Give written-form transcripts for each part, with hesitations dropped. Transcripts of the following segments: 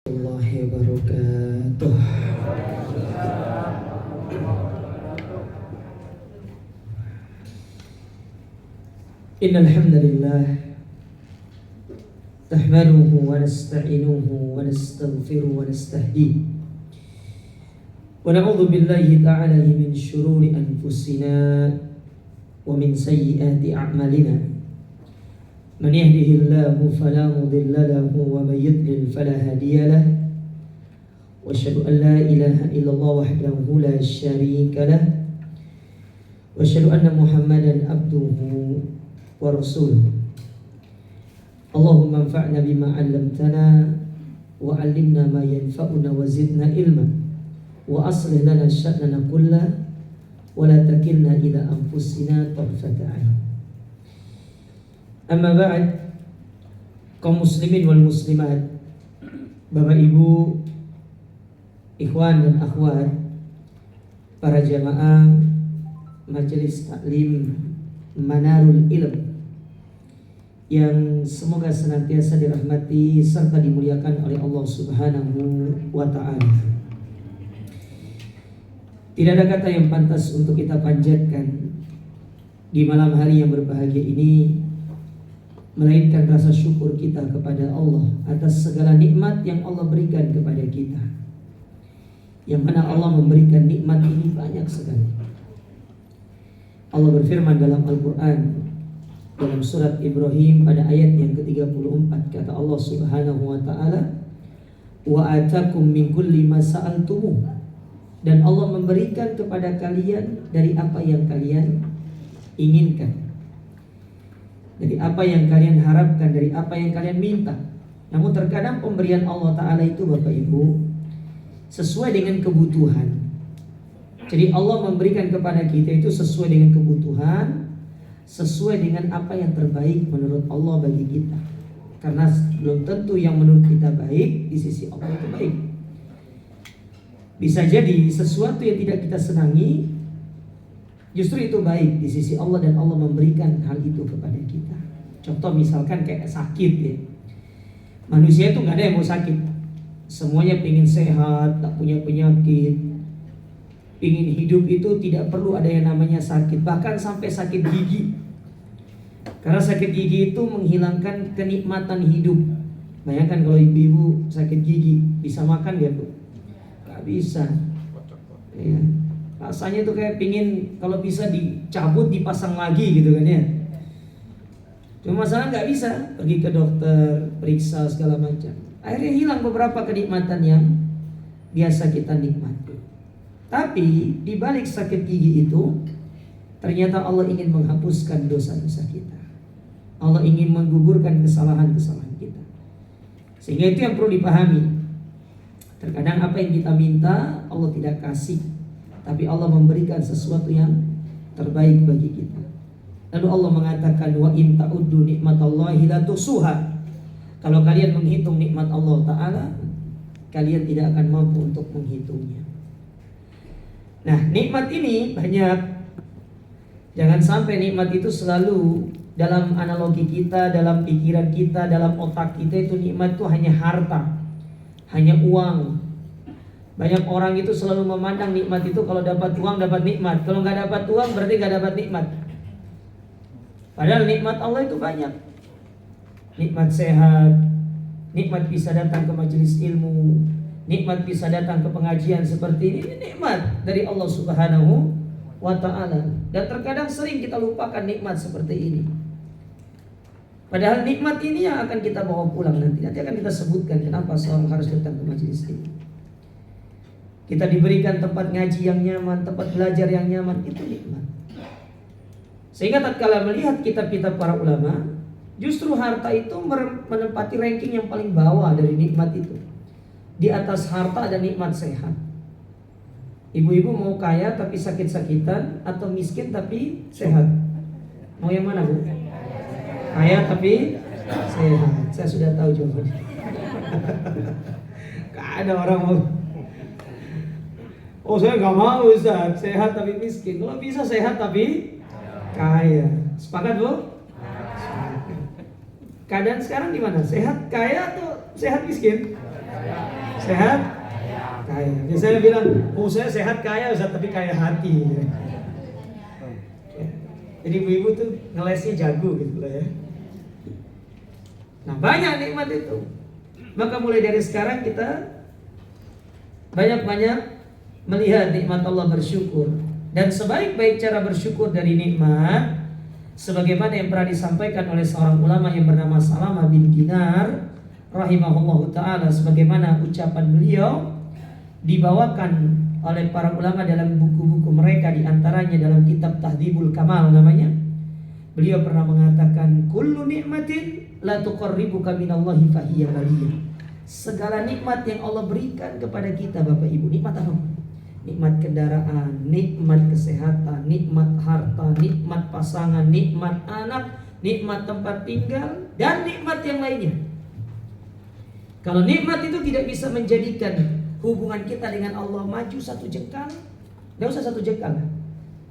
Warahmatullahi wabarakatuh. Innal hamdalillah nahmaduhu wa nasta'inuhu wa nastaghfiruhu wa nastahdihi wa na'udzu billahi ta'ala min shururi anfusina wa min sayyiati a'malina. Man yahdihillahu fala mudilla lahu wa man yudlil fala hadiya lahu. Wa asyhadu an la ilaha illallah wahdahu la syarika lahu. Wa asyhadu anna Muhammadan abduhu wa rasuluh. Allahumma anfa'na bima 'allamtana wa 'allimna ma yanfa'una wa zidna ilma wa aslih lana sya'nana kullahu wa la takilna ila anfusina tarfata 'ain. Amma ba'd, kaum muslimin wal muslimat, Bapak Ibu, ikhwan dan akhwat, para jamaah Majelis Taklim Manarul Ilm yang semoga senantiasa dirahmati serta dimuliakan oleh Allah Subhanahu wa ta'ala. Tidak ada kata yang pantas untuk kita panjatkan di malam hari yang berbahagia ini melainkan rasa syukur kita kepada Allah atas segala nikmat yang Allah berikan kepada kita. Yang mana Allah memberikan nikmat ini banyak sekali. Allah berfirman dalam Al-Quran dalam surat Ibrahim pada ayat yang ke-34, kata Allah Subhanahu wa ta'ala, wa atakum min kulli ma sa'altumuh, dan Allah memberikan kepada kalian dari apa yang kalian inginkan, dari apa yang kalian harapkan, dari apa yang kalian minta. Namun terkadang pemberian Allah Ta'ala itu Bapak Ibu sesuai dengan kebutuhan. Jadi Allah memberikan kepada kita itu sesuai dengan kebutuhan, sesuai dengan apa yang terbaik menurut Allah bagi kita. Karena belum tentu yang menurut kita baik di sisi Allah itu baik. Bisa jadi sesuatu yang tidak kita senangi justru itu baik di sisi Allah, dan Allah memberikan hal itu kepada kita. Contoh misalkan kayak sakit ya. Manusia itu gak ada yang mau sakit. Semuanya pengen sehat, tak punya penyakit. Pengen hidup itu tidak perlu ada yang namanya sakit. Bahkan sampai sakit gigi. Karena sakit gigi itu menghilangkan kenikmatan hidup. Bayangkan kalau ibu-ibu sakit gigi, bisa makan gak Bu? Gak bisa ya. Rasanya tuh kayak pingin kalau bisa dicabut dipasang lagi gitu kan ya. Cuma masalah nggak bisa, pergi ke dokter, periksa segala macam. Akhirnya hilang beberapa kenikmatan yang biasa kita nikmati. Tapi di balik sakit gigi itu ternyata Allah ingin menghapuskan dosa-dosa kita. Allah ingin menggugurkan kesalahan-kesalahan kita. Sehingga itu yang perlu dipahami. Terkadang apa yang kita minta Allah tidak kasih, tapi Allah memberikan sesuatu yang terbaik bagi kita. Lalu Allah mengatakan, wa in ta'uddu nikmatallahi la tuhsuha. Kalau kalian menghitung nikmat Allah Ta'ala, kalian tidak akan mampu untuk menghitungnya. Nah, nikmat ini banyak. Jangan sampai nikmat itu selalu dalam analogi kita, dalam pikiran kita, dalam otak kita itu nikmat itu hanya harta, hanya uang. Banyak orang itu selalu memandang nikmat itu kalau dapat uang dapat nikmat, kalau nggak dapat uang berarti nggak dapat nikmat. Padahal nikmat Allah itu banyak. Nikmat sehat, nikmat bisa datang ke majelis ilmu, nikmat bisa datang ke pengajian seperti ini nikmat dari Allah Subhanahu wa ta'ala. Dan terkadang sering kita lupakan nikmat seperti ini. Padahal nikmat ini yang akan kita bawa pulang nanti akan kita sebutkan kenapa seorang harus datang ke majelis ilmu. Kita diberikan tempat ngaji yang nyaman, tempat belajar yang nyaman, itu nikmat. Sehingga tatkala melihat kitab-kitab para ulama, justru harta itu menempati ranking yang paling bawah dari nikmat itu. Di atas harta ada nikmat sehat. Ibu-ibu mau kaya tapi sakit-sakitan, atau miskin tapi sehat? Mau yang mana Bu? Kaya tapi sehat. Saya sudah tahu jawabannya. Gak ada orang mau. Oh saya gak mau Ustaz, sehat tapi miskin. Kalau bisa sehat tapi kaya. Sepakat Bu? Keadaan sekarang gimana? Sehat kaya atau sehat miskin? Sehat? Kaya. Biasanya bilang, oh saya sehat kaya Ustaz, tapi kaya hati. Jadi ibu-ibu tuh ngelesnya jago gitu lah ya. Nah banyak nikmat itu. Maka mulai dari sekarang kita banyak-banyak melihat nikmat Allah, bersyukur. Dan sebaik-baik cara bersyukur dari nikmat, sebagaimana yang pernah disampaikan oleh seorang ulama yang bernama Salamah bin Dinar rahimahullahu ta'ala, sebagaimana ucapan beliau dibawakan oleh para ulama dalam buku-buku mereka, diantaranya dalam kitab Tahdhibul Kamal namanya. Beliau pernah mengatakan, kullu nikmatin la tuqarribuka minallahi fahiya baliyah. Segala nikmat yang Allah berikan kepada kita Bapak Ibu, nikmat apa? Nikmat kendaraan, nikmat kesehatan, nikmat harta, nikmat pasangan, nikmat anak, nikmat tempat tinggal, dan nikmat yang lainnya. Kalau nikmat itu tidak bisa menjadikan hubungan kita dengan Allah maju satu jengkal, nggak usah satu jengkal.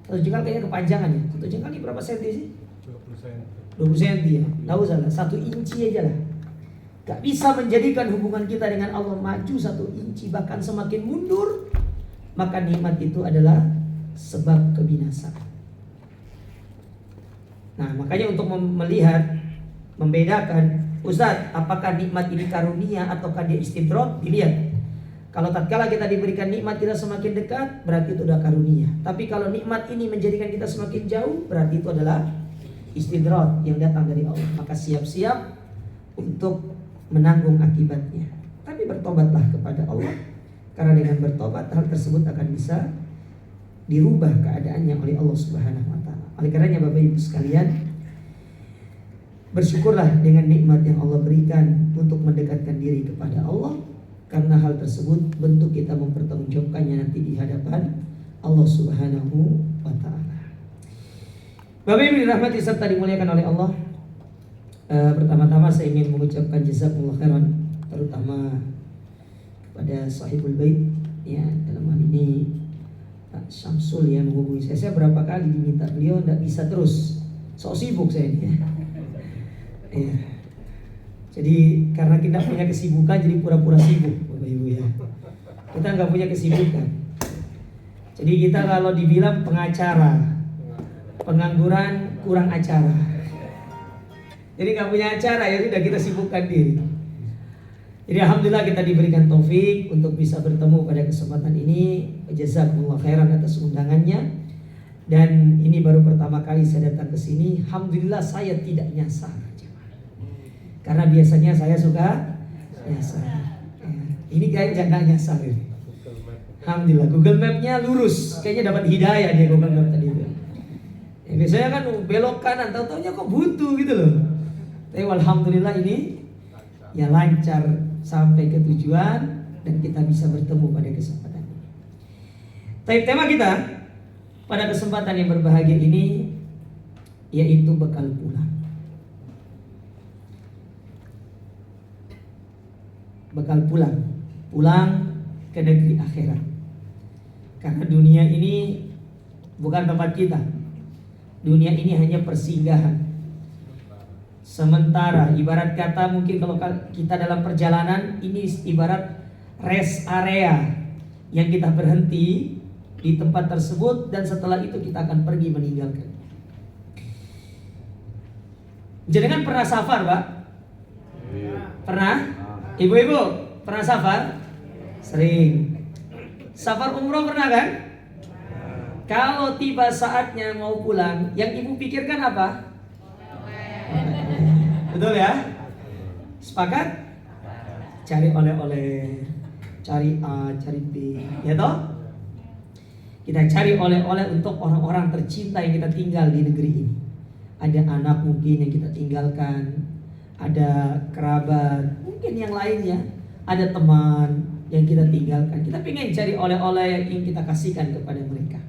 Satu jengkal kayaknya kepanjangan ya. Satu jengkal ini berapa senti sih? 20 senti ya. Nggak usah lah, 1 inci aja lah. Gak bisa menjadikan hubungan kita dengan Allah maju 1 inci, bahkan semakin mundur. Maka nikmat itu adalah sebab kebinasaan. Nah makanya untuk melihat, membedakan, Ustaz, apakah nikmat ini karunia ataukah dia istidroj? Dilihat. Kalau tatkala kita diberikan nikmat kita semakin dekat, berarti itu udah karunia. Tapi kalau nikmat ini menjadikan kita semakin jauh, berarti itu adalah istidroj yang datang dari Allah. Maka siap-siap untuk menanggung akibatnya. Tapi bertobatlah kepada Allah, karena dengan bertobat hal tersebut akan bisa dirubah keadaannya oleh Allah Subhanahu wa taala. Oleh karenanya Bapak Ibu sekalian, bersyukurlah dengan nikmat yang Allah berikan untuk mendekatkan diri kepada Allah, karena hal tersebut bentuk kita mempertanggungjawabkannya nanti di hadapan Allah Subhanahu wa taala. Bapak Ibu dirahmati serta dimuliakan oleh Allah. Pertama-tama saya ingin mengucapkan jazakumullah khairan, terutama kepada sahibul bait ya, dalam hal ini Pak Syamsul yang menghubungi saya. Saya berapa kali diminta, beliau tidak bisa terus, sok sibuk saya ini ya. Jadi karena kita punya kesibukan, jadi pura-pura sibuk Bapak Ibu ya. Kita nggak punya kesibukan. Jadi kita kalau dibilang pengacara, pengangguran kurang acara. Jadi nggak punya acara, ya sudah kita sibukkan diri. Jadi alhamdulillah kita diberikan taufik untuk bisa bertemu pada kesempatan ini. Jazakumullah khairan atas undangannya. Dan ini baru pertama kali saya datang ke sini. Alhamdulillah saya tidak nyasar. Karena biasanya saya suka nyasar. Ini kayak jangan nyasar ini. Alhamdulillah Google Map-nya lurus. Kayaknya dapat hidayah dia Google Map tadi itu. Biasanya kan belok kanan, tahu-taunya kok buntu gitu loh. Tapi alhamdulillah ini ya lancar sampai ke tujuan dan kita bisa bertemu pada kesempatan ini. Tapi tema kita pada kesempatan yang berbahagia ini yaitu bekal pulang. Bekal pulang ke negeri akhirat. Karena dunia ini bukan tempat kita. Dunia ini hanya persinggahan. Sementara ibarat kata mungkin kalau kita dalam perjalanan, ini ibarat rest area yang kita berhenti di tempat tersebut dan setelah itu kita akan pergi meninggalkan. Jenengan pernah safar, Pak? Pernah? Ibu-ibu pernah safar? Sering. Safar umroh pernah kan? Kalau tiba saatnya mau pulang, yang ibu pikirkan apa? Betul ya? Sepakat? Cari oleh-oleh, cari A, cari B, ya toh? Kita cari oleh-oleh untuk orang-orang tercinta yang kita tinggal di negeri ini. Ada anak mungkin yang kita tinggalkan, ada kerabat, mungkin yang lainnya, ada teman yang kita tinggalkan. Kita pengen cari oleh-oleh yang kita kasihkan kepada mereka.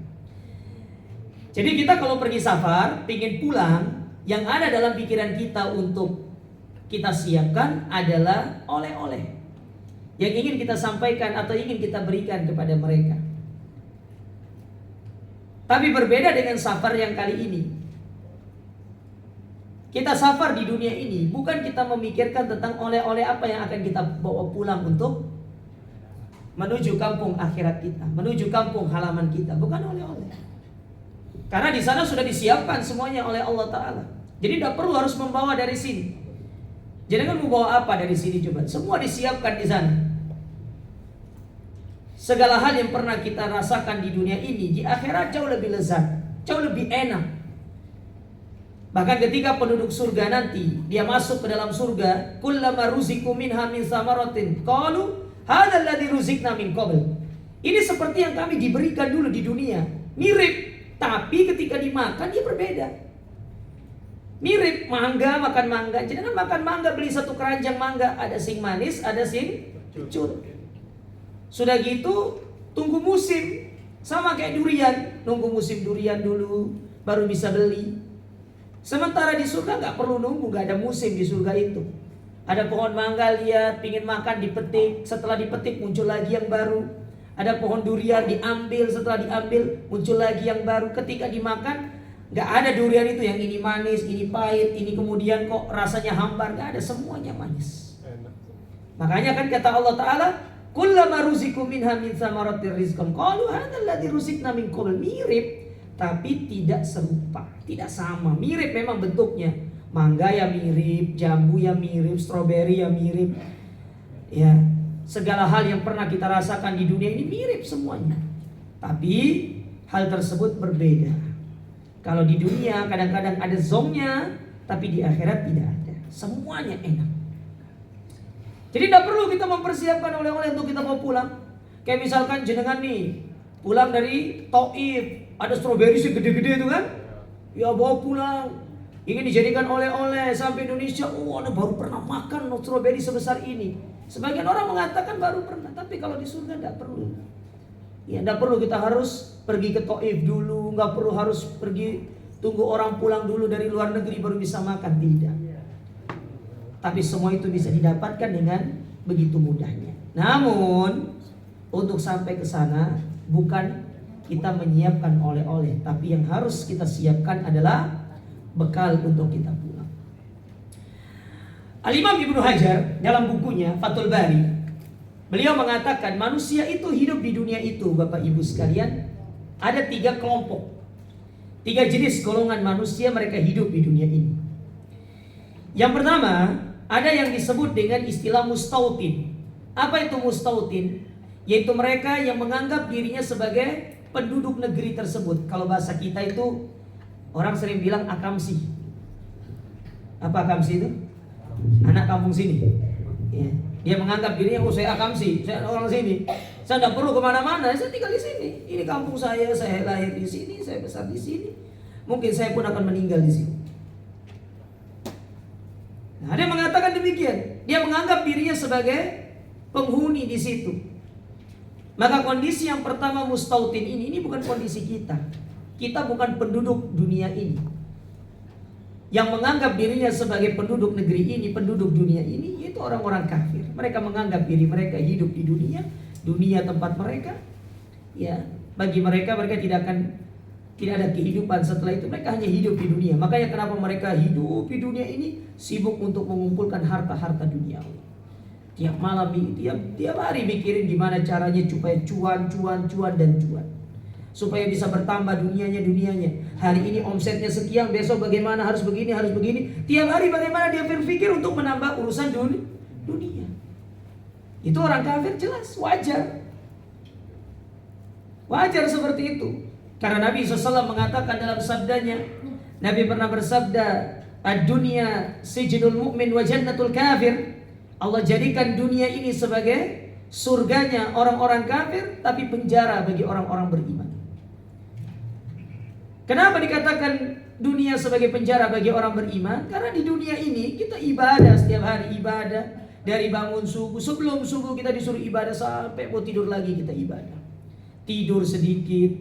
Jadi kita kalau pergi safar, pengen pulang, yang ada dalam pikiran kita untuk kita siapkan adalah oleh-oleh yang ingin kita sampaikan atau ingin kita berikan kepada mereka. Tapi berbeda dengan safar yang kali ini. Kita safar di dunia ini bukan kita memikirkan tentang oleh-oleh apa yang akan kita bawa pulang untuk menuju kampung akhirat kita, menuju kampung halaman kita, bukan oleh-oleh. Karena di sana sudah disiapkan semuanya oleh Allah Ta'ala. Jadi tidak perlu harus membawa dari sini. Jangan membawa apa dari sini coba. Semua disiapkan di sana. Segala hal yang pernah kita rasakan di dunia ini, di akhirat jauh lebih lezat, jauh lebih enak. Bahkan ketika penduduk surga nanti dia masuk ke dalam surga, kullama ruziku minha min samaratin qalu hadzal ladzi ruzikna min qabl. Ini seperti yang kami diberikan dulu di dunia. Mirip, tapi ketika dimakan dia berbeda. Mirip mangga, makan mangga. Jangan makan mangga, beli satu keranjang mangga, ada sing manis, ada sing kecut. Sudah gitu tunggu musim. Sama kayak durian, nunggu musim durian dulu baru bisa beli. Sementara di surga nggak perlu nunggu, nggak ada musim di surga itu. Ada pohon mangga, lihat, pingin makan, dipetik. Setelah dipetik muncul lagi yang baru. Ada pohon durian, diambil. Setelah diambil muncul lagi yang baru. Ketika dimakan, nggak ada durian itu yang ini manis, ini pahit, ini kemudian kok rasanya hambar. Nggak ada, semuanya manis. Makanya kan kata Allah Ta'ala, kullama ruziku minha min samaratir rizqan qalu hadzal ladzi ruzikna min qabl. Mirip tapi tidak serupa, tidak sama. Mirip memang bentuknya. Mangga ya mirip, jambu ya mirip, stroberi ya mirip. Ya, segala hal yang pernah kita rasakan di dunia ini mirip semuanya. Tapi hal tersebut berbeda. Kalau di dunia kadang-kadang ada zongnya, tapi di akhirat tidak ada. Semuanya enak. Jadi tidak perlu kita mempersiapkan oleh-oleh untuk kita mau pulang. Kayak misalkan jenengan nih pulang dari Taif, ada stroberi sih gede-gede itu kan, ya bawa pulang, ingin dijadikan oleh-oleh sampai Indonesia. Oh, Anda baru pernah makan stroberi sebesar ini. Sebagian orang mengatakan baru pernah, tapi kalau di surga tidak perlu. Ya, tidak perlu kita harus pergi ke Taif dulu, nggak perlu harus pergi tunggu orang pulang dulu dari luar negeri baru bisa makan, tidak. Tapi semua itu bisa didapatkan dengan begitu mudahnya. Namun untuk sampai ke sana bukan kita menyiapkan oleh-oleh, tapi yang harus kita siapkan adalah bekal untuk kita pulang. Al-Imam Ibnu Hajar dalam bukunya Fathul Bari, beliau mengatakan manusia itu hidup di dunia itu, Bapak Ibu sekalian, ada 3 kelompok, 3 jenis golongan manusia mereka hidup di dunia ini. Yang pertama, ada yang disebut dengan istilah mustautin. Apa itu mustautin? Yaitu mereka yang menganggap dirinya sebagai penduduk negeri tersebut. Kalau bahasa kita itu orang sering bilang akamsi. Apa akamsi itu? Anak kampung sini. Ya. Dia menganggap dirinya, oh saya akamsi, saya orang sini. Saya tidak perlu kemana-mana, saya tinggal di sini. Ini kampung saya lahir di sini, saya besar di sini. Mungkin saya pun akan meninggal di sini. Nah, dia mengatakan demikian. Dia menganggap dirinya sebagai penghuni di situ. Maka kondisi yang pertama mustautin ini bukan kondisi kita. Kita bukan penduduk dunia ini. Yang menganggap dirinya sebagai penduduk negeri ini, penduduk dunia ini, itu orang-orang kafir. Mereka menganggap diri mereka hidup di dunia tempat mereka. Ya, bagi mereka tidak ada kehidupan setelah itu. Mereka hanya hidup di dunia. Makanya kenapa mereka hidup di dunia ini sibuk untuk mengumpulkan harta-harta dunia. Tiap malam, tiap hari mikirin gimana caranya supaya cuan. Supaya bisa bertambah dunianya. Hari ini omsetnya sekian, besok bagaimana, harus begini. Tiap hari bagaimana dia berpikir untuk menambah urusan dunia. Itu orang kafir, jelas, wajar. Wajar seperti itu. Karena Nabi SAW mengatakan dalam sabdanya, Nabi pernah bersabda, ad-dunya sijnul mu'min wa jannatul kafir. Allah jadikan dunia ini sebagai surganya orang-orang kafir, tapi penjara bagi orang-orang beriman. Kenapa dikatakan dunia sebagai penjara bagi orang beriman? Karena di dunia ini kita ibadah setiap hari, ibadah dari bangun subuh. Sebelum subuh kita disuruh ibadah sampai mau tidur lagi kita ibadah. Tidur sedikit,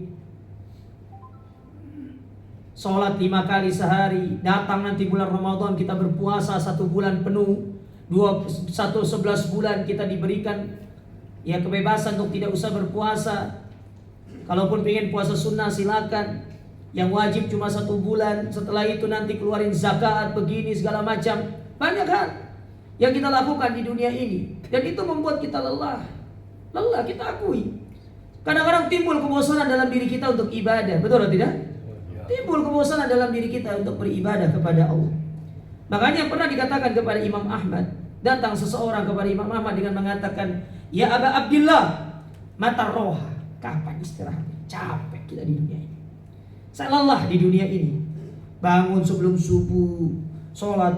sholat 5 kali sehari. Datang nanti bulan Ramadan kita berpuasa 1 bulan penuh. 11 bulan kita diberikan ya kebebasan untuk tidak usah berpuasa. Kalaupun pengen puasa sunnah silakan. Yang wajib cuma 1 bulan. Setelah itu nanti keluarin zakat, begini segala macam. Banyak hal yang kita lakukan di dunia ini, dan itu membuat kita lelah. Lelah, kita akui. Kadang-kadang timbul kebosanan dalam diri kita untuk ibadah, betul atau tidak? Timbul kebosanan dalam diri kita untuk beribadah kepada Allah. Makanya pernah dikatakan kepada Imam Ahmad, datang seseorang kepada Imam Ahmad dengan mengatakan, "Ya Aba Abdillah, mata roha, kapan istirahat? Capek kita di dunia ini. Saya lelah di dunia ini. Bangun sebelum subuh, sholat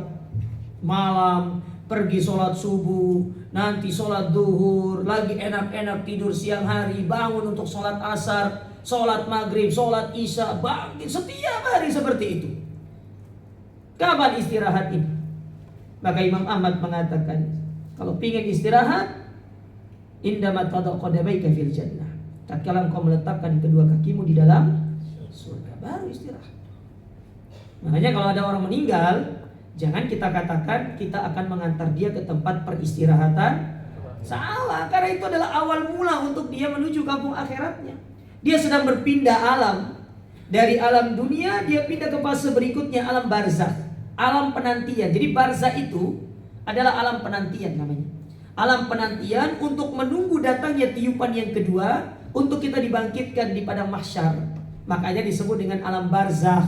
malam, pergi sholat subuh, nanti sholat duhur, lagi enak-enak tidur siang hari, bangun untuk sholat asar, sholat maghrib, sholat isya, bangkit setiap hari seperti itu. Kapan istirahat ini?" Maka Imam Ahmad mengatakan, kalau ingin istirahat, indama tadau qadamaika fil jannah, tatkala engkau meletakkan kedua kakimu di dalam surga, baru istirahat. Makanya kalau ada orang meninggal, jangan kita katakan kita akan mengantar dia ke tempat peristirahatan. Salah, karena itu adalah awal mula untuk dia menuju kampung akhiratnya. Dia sedang berpindah alam. Dari alam dunia dia pindah ke fase berikutnya, alam barzakh, alam penantian. Jadi barzakh itu adalah alam penantian namanya. Alam penantian untuk menunggu datangnya tiupan yang kedua, untuk kita dibangkitkan di padang mahsyar. Makanya disebut dengan alam barzakh.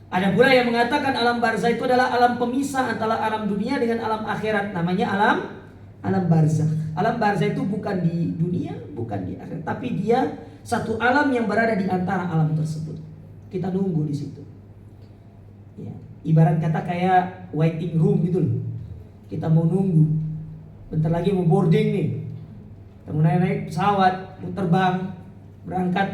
Ada pula yang mengatakan alam barzakh itu adalah alam pemisah antara alam dunia dengan alam akhirat. Namanya alam barzakh. Alam barzakh itu bukan di dunia, bukan di akhirat, tapi dia satu alam yang berada di antara alam tersebut. Kita nunggu di situ. Ya, ibarat kata kayak waiting room gitu loh. Kita mau nunggu. Bentar lagi mau boarding nih. Kita mau naik pesawat, mau terbang, berangkat.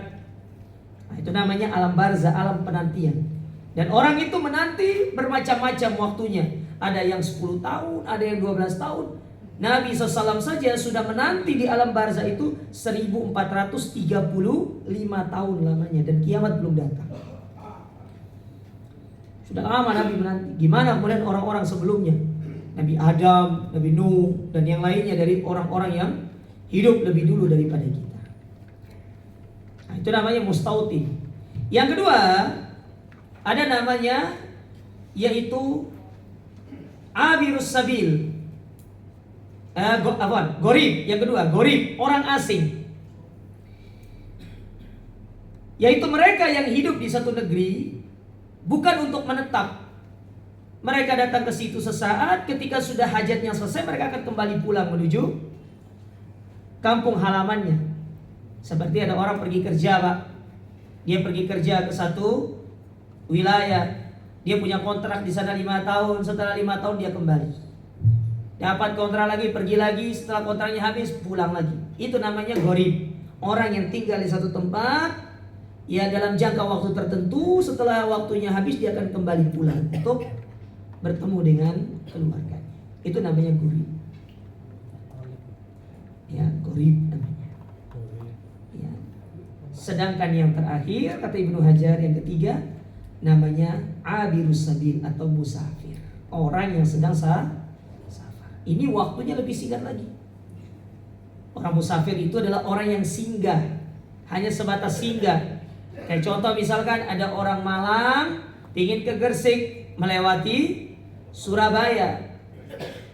Nah, itu namanya alam barzakh, alam penantian. Dan orang itu menanti bermacam-macam waktunya. Ada yang 10 tahun, ada yang 12 tahun. Nabi SAW saja sudah menanti di alam barzakh itu 1435 tahun lamanya. Dan kiamat belum datang. Sudah lama Nabi menanti. Gimana kemudian orang-orang sebelumnya? Nabi Adam, Nabi Nuh, dan yang lainnya dari orang-orang yang hidup lebih dulu daripada kita. Nah, itu namanya mustautin. Yang kedua, ada namanya yaitu abirus sabil. Gorib. Yang kedua, gorib, orang asing. Yaitu mereka yang hidup di satu negeri bukan untuk menetap. Mereka datang ke situ sesaat, ketika sudah hajatnya selesai mereka akan kembali pulang menuju kampung halamannya. Seperti ada orang pergi kerja, Pak. Dia pergi kerja ke satu wilayah, dia punya kontrak di sana 5 tahun, setelah 5 tahun dia kembali. Dapat kontrak lagi, pergi lagi, setelah kontraknya habis pulang lagi. Itu namanya gharib. Orang yang tinggal di satu tempat, ya dalam jangka waktu tertentu, setelah waktunya habis dia akan kembali pulang untuk bertemu dengan keluarganya. Itu namanya gharib. Ya, gharib namanya. Ya. Sedangkan yang terakhir kata Ibnu Hajar, yang ketiga, namanya abirus sabil atau musafir, orang yang sedang safar. Ini waktunya lebih singkat lagi. Orang musafir itu adalah orang yang singgah, hanya sebatas singgah. Kayak contoh misalkan ada orang Malang ingin ke Gresik melewati Surabaya.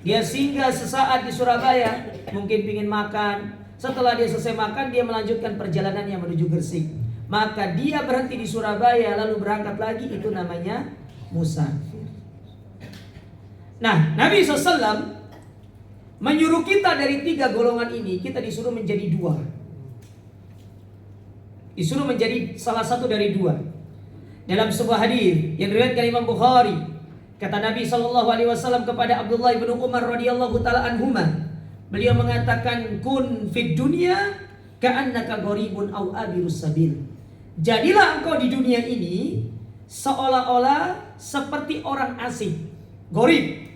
Dia singgah sesaat di Surabaya, mungkin ingin makan. Setelah dia selesai makan, dia melanjutkan perjalanannya menuju Gresik. Maka dia berhenti di Surabaya lalu berangkat lagi, itu namanya musafir. Nah, Nabi SAW menyuruh kita dari 3 golongan ini, kita disuruh menjadi 2. Disuruh menjadi salah satu dari 2. Dalam sebuah hadis yang diriwayatkan Imam Bukhari, kata Nabi SAW kepada Abdullah bin Umar radhiyallahu taala anhuma, beliau mengatakan, kun fid dunya ka'annaka gharibun aw abirus sabil. Jadilah engkau di dunia ini seolah-olah seperti orang asing, gharib.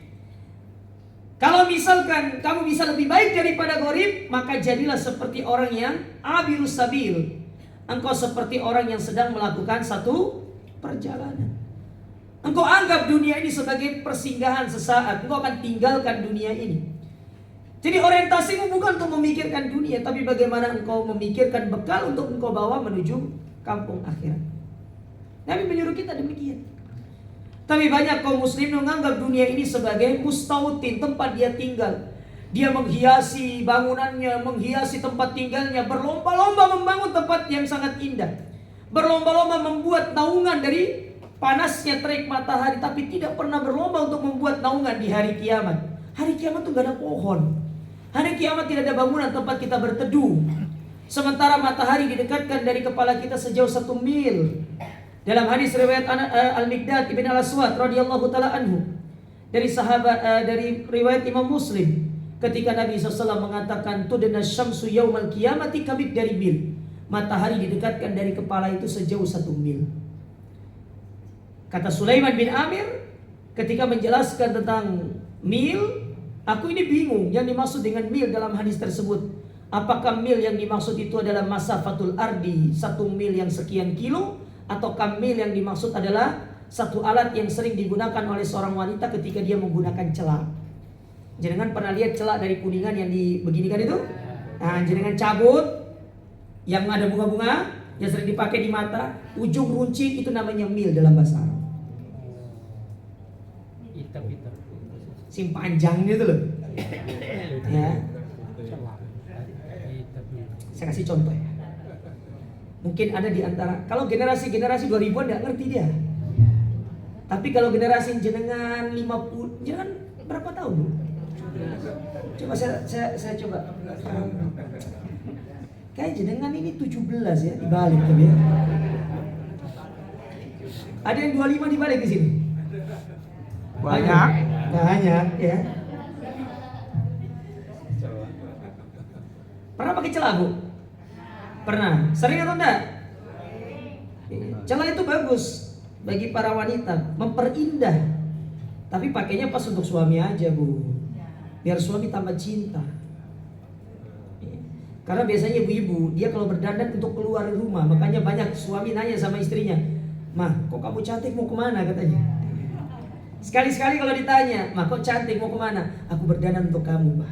Kalau misalkan kamu bisa lebih baik daripada gharib, maka jadilah seperti orang yang abirus sabil. Engkau seperti orang yang sedang melakukan satu perjalanan. Engkau anggap dunia ini sebagai persinggahan sesaat. Engkau akan tinggalkan dunia ini. Jadi orientasimu bukan untuk memikirkan dunia, tapi bagaimana engkau memikirkan bekal untuk engkau bawa menuju kampung akhirat. Nabi menyuruh kita demikian. Tapi banyak kaum muslim menganggap dunia ini sebagai mustautin, tempat dia tinggal. Dia menghiasi bangunannya, menghiasi tempat tinggalnya, berlomba-lomba membangun tempat yang sangat indah. Berlomba-lomba membuat naungan dari panasnya terik matahari, tapi tidak pernah berlomba untuk membuat naungan di hari kiamat. Hari kiamat itu gak ada pohon. Hari kiamat tidak ada bangunan tempat kita berteduh. Sementara matahari didekatkan dari kepala kita sejauh 1 mil. Dalam hadis riwayat Al-Miqdad ibn Al-Aswad radhiyallahu taala anhu, dari sahabat dari riwayat Imam Muslim, ketika Nabi SAW mengatakan tudna syamsu yaumal qiyamati kabid dari mil. Matahari didekatkan dari kepala itu sejauh 1 mil. Kata Sulaiman bin Amir ketika menjelaskan tentang mil, aku ini bingung yang dimaksud dengan mil dalam hadis tersebut. Apakah mil yang dimaksud itu adalah masafatul ardi, 1 mil yang sekian kilo, ataukah mil yang dimaksud adalah satu alat yang sering digunakan oleh seorang wanita ketika dia menggunakan celak. Jenengan pernah lihat celak dari Kuningan yang dibeginikan itu? Nah, jenengan cabut yang ada bunga-bunga yang sering dipakai di mata, ujung runcing, itu namanya mil dalam bahasa Arab. Sim panjang itu loh. Ya. Saya kasih contoh ya. Mungkin ada di antara, kalau generasi 2000-an gak ngerti dia. Tapi kalau generasi jenengan 50, jenengan berapa tahun dulu? Coba saya coba. Kayak jenengan ini 17 ya, dibalik tapi ya. Ada yang 25 dibalik di sini. Banyak ya. Pernah pakai celak, Bu? Pernah. Sering atau enggak? Celak itu bagus bagi para wanita, memperindah. Tapi pakainya pas untuk suami aja, Bu. Biar suami tambah cinta. Karena biasanya ibu-ibu, dia kalau berdandan untuk keluar rumah, makanya banyak suami nanya sama istrinya, "Mah, kok kamu cantik mau kemana?" katanya. Sekali-sekali kalau ditanya, "Mah, kok cantik mau kemana?" "Aku berdandan untuk kamu, Pak."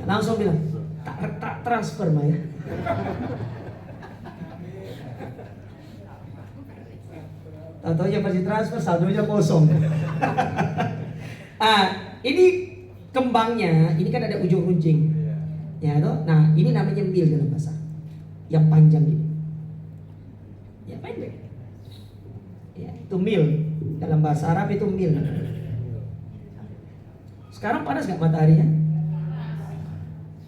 Langsung bilang, tak transfer mah ya. Tahu-tahunya pasti transfer, saldonya kosong. Ini kembangnya, ini kan ada ujung runcing. Ya toh? Nah, ini namanya mil dalam bahasa. Yang panjang ini. Ya pendek. Ya, itu mil. Dalam bahasa Arab itu mil. Sekarang panas gak mataharinya?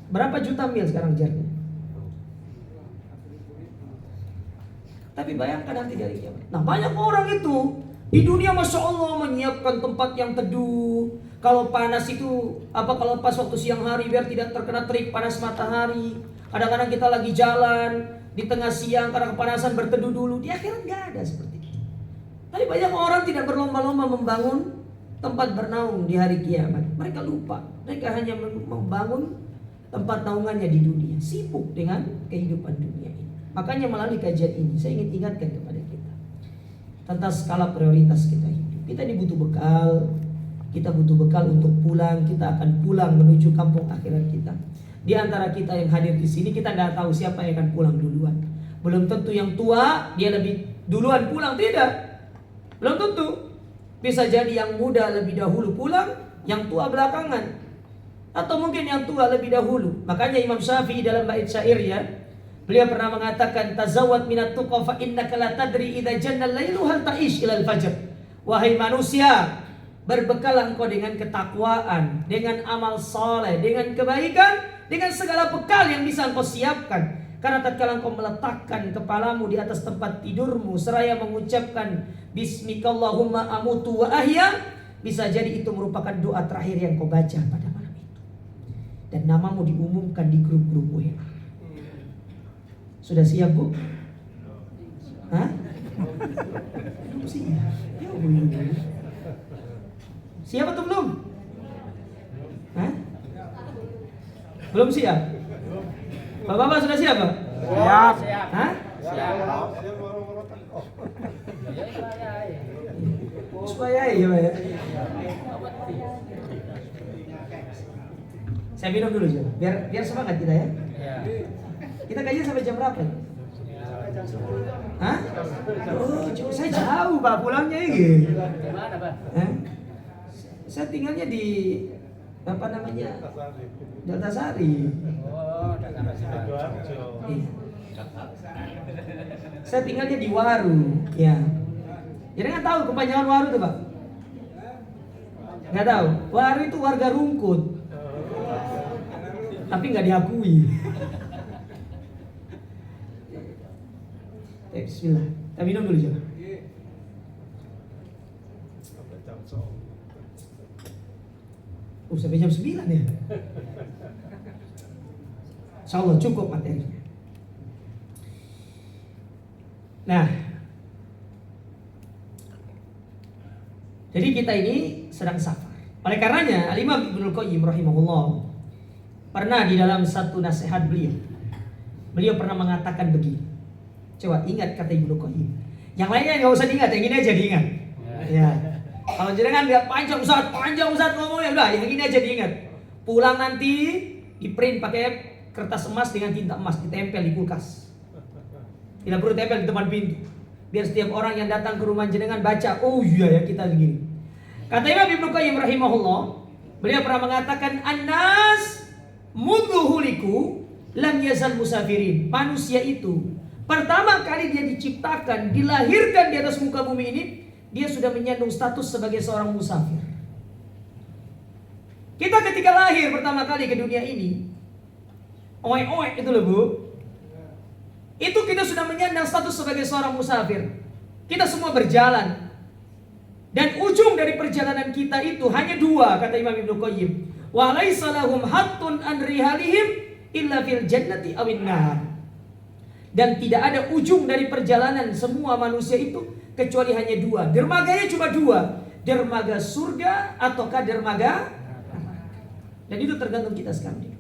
Berapa juta mil sekarang jaraknya? Tapi bayangkan nanti dari kiamat. Nah, banyak orang itu di dunia, Masya Allah, menyiapkan tempat yang teduh. Kalau panas itu, kalau pas waktu siang hari biar tidak terkena terik panas matahari. Kadang-kadang kita lagi jalan di tengah siang karena kepanasan, berteduh dulu. Di akhirat gak ada seperti itu. Tapi banyak orang tidak berlomba-lomba membangun tempat bernaung di hari kiamat. Mereka lupa. Mereka hanya membangun tempat naungannya di dunia, sibuk dengan kehidupan dunia ini. Makanya melalui kajian ini saya ingin ingatkan kepada kita tentang skala prioritas kita hidup. Kita butuh bekal. Kita butuh bekal untuk pulang. Kita akan pulang menuju kampung akhirat kita. Di antara kita yang hadir di sini, kita nggak tahu siapa yang akan pulang duluan. Belum tentu yang tua dia lebih duluan pulang, tidak. Belum tentu. Bisa jadi yang muda lebih dahulu pulang, yang tua belakangan. Atau mungkin yang tua lebih dahulu. Makanya Imam Syafi'i dalam bait syairnya, beliau pernah mengatakan, "Tazawwad minat tuqa fa innaka la tadri idza janna al-lailu hal ta'ish ila al-fajr." Wahai manusia, berbekal engkau dengan ketakwaan, dengan amal saleh, dengan kebaikan, dengan segala bekal yang bisa engkau siapkan. Karena tatkala engkau meletakkan kepalamu di atas tempat tidurmu seraya mengucapkan bismikallahumma amutu wa ahya, bisa jadi itu merupakan doa terakhir yang kau baca pada malam itu. Dan namamu diumumkan di grup-grup WA. Sudah siap, Bu? Hah? Belum siap. Ya, belum. Siap atau belum? Hah? Belum siap? Bapak-bapak sudah siap, Pak? Siap. Hah? Siap. Supaya ya, Pak ya. Saya minum dulu aja, biar semangat kita ya. Kita kajian sampai jam berapa? Hah? Oh, saya jauh, Pak, pulangnya ini. Gimana, Pak? Hah? Saya tinggalnya di apa namanya? Datasari. Oh, Datasari. Iya. Saya tinggalnya di Waru, ya. Jadi nggak tahu kepanjangan Waru tuh, Pak? Nggak tahu. Waru itu warga Rungkut, tapi nggak diakui. Bismillah. Kita minum dulu coba. Sampai jam 9 ya. Insya Allah cukup materinya. Nah, jadi kita ini sedang safar. Oleh karenanya, Al-Imam Ibnul Qayyim rahimahullah pernah di dalam satu nasihat beliau pernah mengatakan begini. Coba ingat kata Ibnul Qayyim. Yang lainnya nggak usah diingat, yang ini aja diingat. Ya. Kalau jenengan nggak panjang Ustaz ngomongnya, udah yang ini aja diingat. Pulang nanti di print pakai kertas emas dengan tinta emas, ditempel di kulkas. Tidak perlu tempel di depan pintu. Biar setiap orang yang datang ke rumah jenengan baca, oh iya ya kita begini. Kata Imam Ibnu Qayyim rahimahullah, beliau pernah mengatakan annas mudhuhuliku lam yazal musafirin. Manusia itu pertama kali dia diciptakan, dilahirkan di atas muka bumi ini, dia sudah menyandung status sebagai seorang musafir. Kita ketika lahir pertama kali ke dunia ini, oek itu loh Bu, itu kita sudah menyandang status sebagai seorang musafir. Kita semua berjalan, dan ujung dari perjalanan kita itu hanya dua, kata Imam Ibnu Qayyim. Wa laisa lahum hattun an rihalihim illa fil jannati awin nar. Dan tidak ada ujung dari perjalanan semua manusia itu kecuali hanya dua. Dermaganya cuma dua, dermaga surga ataukah dermaga neraka. Dan itu tergantung kita sekarang.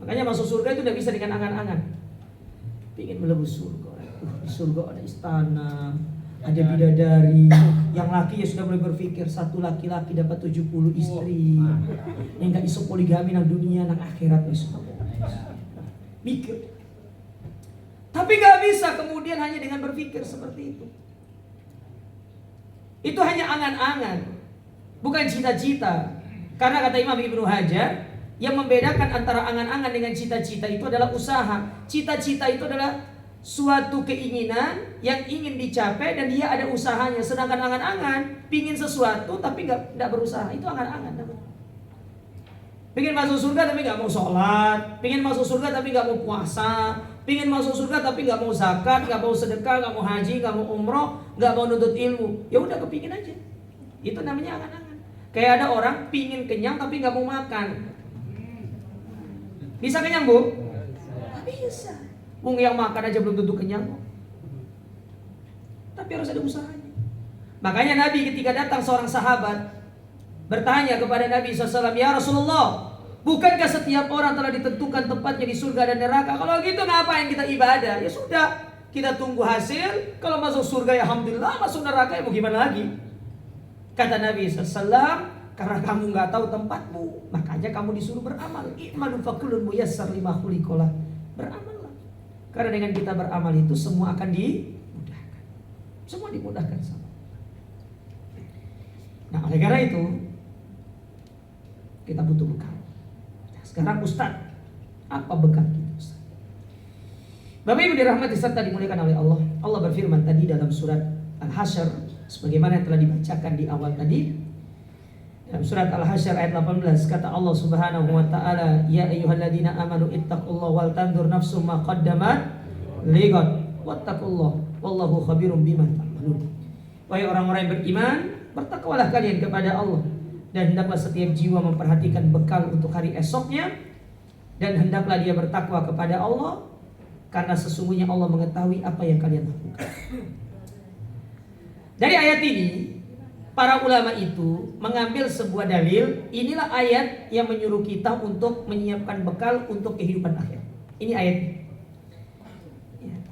Makanya masuk surga itu tidak bisa dengan angan-angan. Pengen melebus surga. Di surga ada istana, ada bidadari. Yang laki ya sudah mulai berpikir, satu laki-laki dapat 70 istri. Yang gak iso poligami nang dunia nang akhirat iso. Mikir. Tapi gak bisa kemudian hanya dengan berpikir seperti itu. Itu hanya angan-angan, bukan cita-cita. Karena kata Imam Ibnu Hajar, yang membedakan antara angan-angan dengan cita-cita itu adalah usaha. Cita-cita itu adalah suatu keinginan yang ingin dicapai dan dia ada usahanya. Sedangkan angan-angan, pingin sesuatu tapi gak berusaha, itu angan-angan. Pengen masuk surga tapi gak mau sholat, pengen masuk surga tapi gak mau puasa, pengen masuk surga tapi gak mau zakat, gak mau sedekah, gak mau haji, gak mau umroh, gak mau nuntut ilmu. Ya udah kepingin aja. Itu namanya angan-angan. Kayak ada orang pingin kenyang tapi gak mau makan. Bisa kenyang Bu? Gak bisa. Wong yang makan aja belum tentu kenyang kok. Tapi harus ada usahanya. Makanya Nabi ketika datang seorang sahabat bertanya kepada Nabi SAW, ya Rasulullah, bukankah setiap orang telah ditentukan tempatnya di surga dan neraka? Kalau gitu ngapain kita ibadah? Ya sudah, kita tunggu hasil. Kalau masuk surga ya alhamdulillah, masuk neraka ya mau gimana lagi? Kata Nabi SAW, karena kamu gak tahu tempatmu, makanya kamu disuruh beramal. I'malu fakullun muyassar lima khuliqalah. Beramallah. Karena dengan kita beramal itu semua akan dimudahkan. Semua dimudahkan sama. Nah oleh karena itu kita butuh bekal. Nah, sekarang Ustaz, apa bekal kita Ustaz? Bapak Ibu dirahmati serta dimuliakan oleh Allah. Allah berfirman tadi dalam surat Al-Hasyr, sebagaimana yang telah dibacakan di awal tadi. Dalam surat Al-Hasyr ayat 18 kata Allah Subhanahu wa taala, ya ayyuhalladzina amanu ittaqullaha wal tanzur nafsum ma qaddamat lighad wattaqullaha wallahu khabirum bima ta'malun. Wahai orang-orang yang beriman, bertakwalah kalian kepada Allah, dan hendaklah setiap jiwa memperhatikan bekal untuk hari esoknya, dan hendaklah dia bertakwa kepada Allah, karena sesungguhnya Allah mengetahui apa yang kalian lakukan. Dari ayat ini para ulama itu mengambil sebuah dalil. Inilah ayat yang menyuruh kita untuk menyiapkan bekal untuk kehidupan akhir. Ini ayatnya.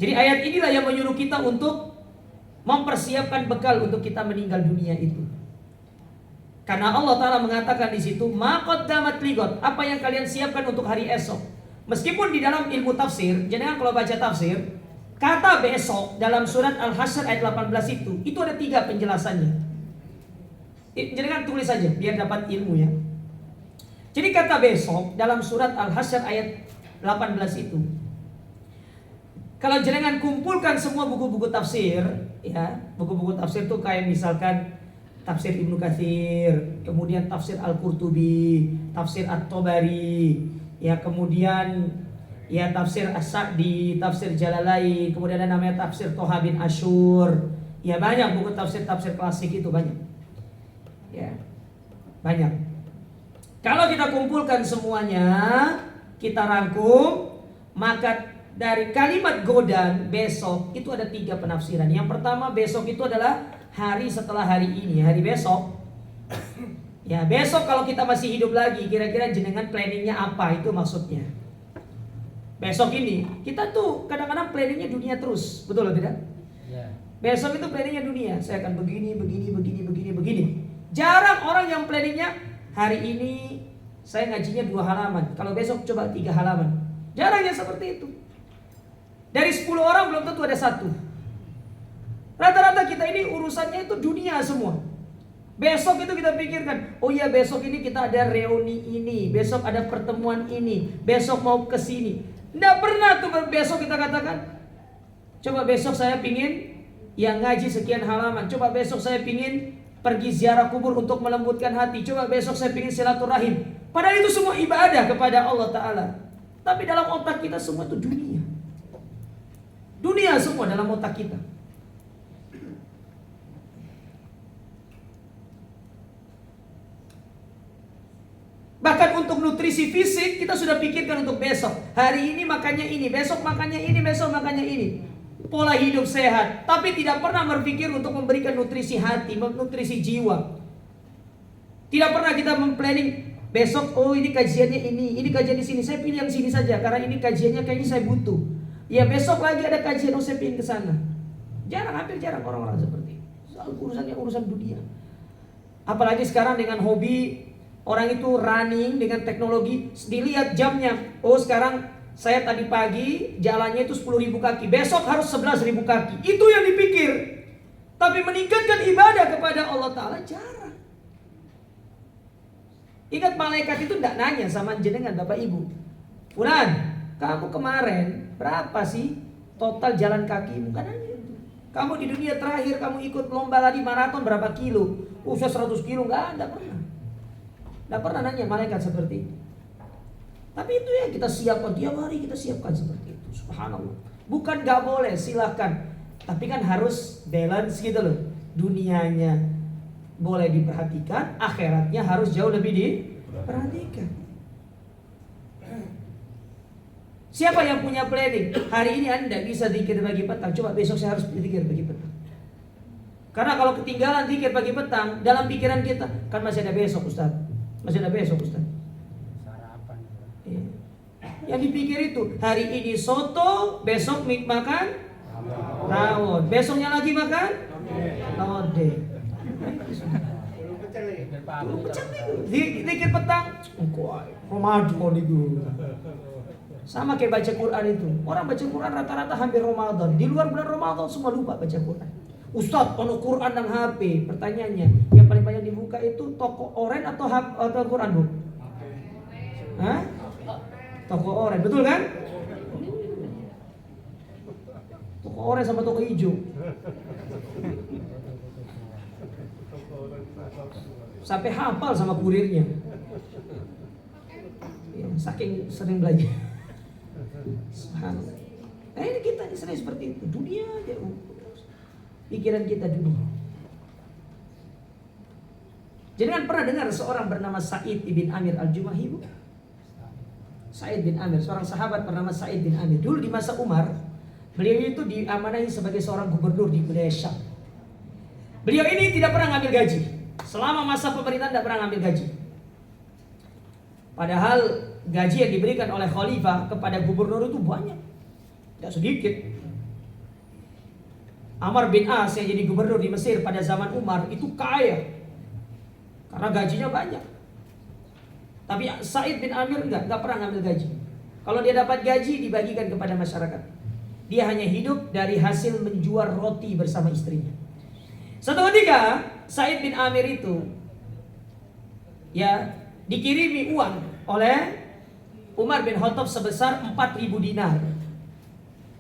Jadi ayat inilah yang menyuruh kita untuk mempersiapkan bekal untuk kita meninggal dunia itu. Karena Allah Ta'ala mengatakan di situ, ma qaddamat lighad, apa yang kalian siapkan untuk hari esok. Meskipun di dalam ilmu tafsir, jangan kalau baca tafsir, kata besok dalam surat Al-Hasyr ayat 18 itu ada 3 penjelasannya. Jangan tulis saja biar dapat ilmu ya. Jadi kata besok dalam surat Al-Hasyr ayat 18 itu. Kalau jenengan kumpulkan semua buku-buku tafsir, ya, buku-buku tafsir itu kayak misalkan tafsir Ibnu Katsir, kemudian tafsir Al-Qurtubi, tafsir At-Tabari, ya, kemudian ya tafsir As-Sa'di, tafsir Jalalain, kemudian ada namanya tafsir Thaha bin Asyur. Ya banyak buku tafsir-tafsir klasik itu banyak. Ya. Banyak. Kalau kita kumpulkan semuanya, kita rangkum, maka dari kalimat godan besok itu ada 3 penafsiran. Yang pertama, besok itu adalah hari setelah hari ini, hari besok. Ya, besok kalau kita masih hidup lagi, kira-kira jenengan planningnya apa? Itu maksudnya. Besok ini, kita tuh kadang-kadang planningnya dunia terus, betul atau tidak? Ya. Besok itu planningnya dunia. Saya akan begini. Jarang orang yang planningnya hari ini saya ngajinya 2 halaman. Kalau besok coba 3 halaman. Jarang yang seperti itu. Dari 10 orang belum tentu ada 1. Rata-rata kita ini urusannya itu dunia semua. Besok itu kita pikirkan, oh iya besok ini kita ada reuni ini, besok ada pertemuan ini, besok mau ke sini. Nggak pernah tuh besok kita katakan, coba besok saya pingin yang ngaji sekian halaman, coba besok saya pingin pergi ziarah kubur untuk melembutkan hati, coba besok saya pingin silaturahim. Padahal itu semua ibadah kepada Allah Ta'ala. Tapi dalam otak kita semua itu dunia. Dunia semua dalam otak kita. Bahkan untuk nutrisi fisik kita sudah pikirkan untuk besok. Hari ini makannya ini, besok makannya ini, besok makannya ini. Pola hidup sehat. Tapi tidak pernah berpikir untuk memberikan nutrisi hati, nutrisi jiwa. Tidak pernah kita memplanning besok, oh ini kajiannya ini kajian di sini, saya pilih yang sini saja karena ini kajiannya kayaknya saya butuh. Ya besok lagi ada kajian, oh saya pilih ke sana. Hampir jarang orang-orang seperti itu. Soal urusannya urusan dunia. Apalagi sekarang dengan hobi, orang itu running dengan teknologi, dilihat jamnya. Oh sekarang saya tadi pagi jalannya itu 10.000 kaki, besok harus 11.000 kaki. Itu yang dipikir. Tapi meningkatkan ibadah kepada Allah Ta'ala jarang. Ingat malaikat itu tidak nanya sama jenengan Bapak Ibu, Fulan, kamu kemarin berapa sih total jalan kakimu? Kan nanya itu. Kamu di dunia terakhir kamu ikut lomba lari maraton berapa kilo? Saya 100 kilo, enggak pernah. Tidak pernah nanya malaikat seperti itu. Tapi itu yang kita siapkan, tiap hari kita siapkan seperti itu. Subhanallah. Bukan gak boleh, silakan. Tapi kan harus balance gitu loh. Dunianya boleh diperhatikan, akhiratnya harus jauh lebih diperhatikan. Siapa yang punya planning? Hari ini Anda bisa zikir pagi petang, coba besok saya harus zikir pagi petang. Karena kalau ketinggalan zikir pagi petang, dalam pikiran kita, kan masih ada besok Ustaz. Masih ada besok Ustaz. Sarapan. Ya. Yang dipikir itu, hari ini soto, besok makan rawon, besoknya lagi makan lodeh. Zikir petang, Ramadan itu. Sama kayak baca Quran itu. Orang baca Quran rata-rata hampir Ramadan. Di luar bulan Ramadan semua lupa baca Quran. Ustaz, kalau Quran dan HP, pertanyaannya, yang paling banyak dibuka itu toko oren atau Quran, Bu? Hah? Toko oren, betul kan? Toko oren sama toko hijau. Sampai hafal sama kurirnya. Ya, saking sering belajar. Subhanallah. Nah ini kita sering seperti itu. Dunia aja. Pikiran kita dunia. Jangan pernah dengar seorang bernama Sa'id bin Amir Al-Jumahi, Bu? Sa'id bin Amir, seorang sahabat bernama Sa'id bin Amir. Dulu di masa Umar, beliau itu diamanahi sebagai seorang gubernur di wilayah Syam. Beliau ini tidak pernah ngambil gaji. Selama masa pemerintahan tidak pernah ngambil gaji. Padahal gaji yang diberikan oleh khalifah kepada gubernur itu banyak, tidak sedikit. Amr bin As yang jadi gubernur di Mesir pada zaman Umar itu kaya karena gajinya banyak. Tapi Sa'id bin Amir enggak pernah ngambil gaji. Kalau dia dapat gaji dibagikan kepada masyarakat. Dia hanya hidup dari hasil menjual roti bersama istrinya. Suatu ketika Sa'id bin Amir itu ya dikirimi uang oleh Umar bin Khattab sebesar 4.000 dinar.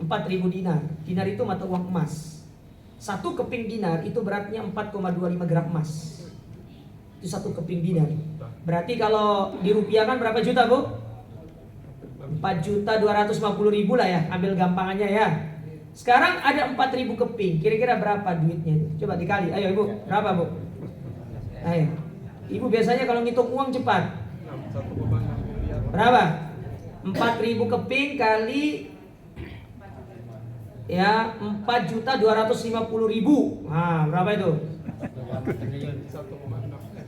4.000 dinar. Dinar itu mata uang emas. Satu keping dinar itu beratnya 4,25 gram emas. Itu satu keping dinar. Berarti kalau dirupiahkan berapa juta, Bu? 4.250.000 lah ya, ambil gampangannya ya. Sekarang ada 4.000 keping. Kira-kira berapa duitnya itu? Coba dikali. Ayo Ibu, berapa, Bu? Ayo. Ibu biasanya kalau ngitung uang cepat. Berapa? 4.000 keping kali ya 4.250.000. Nah, berapa itu?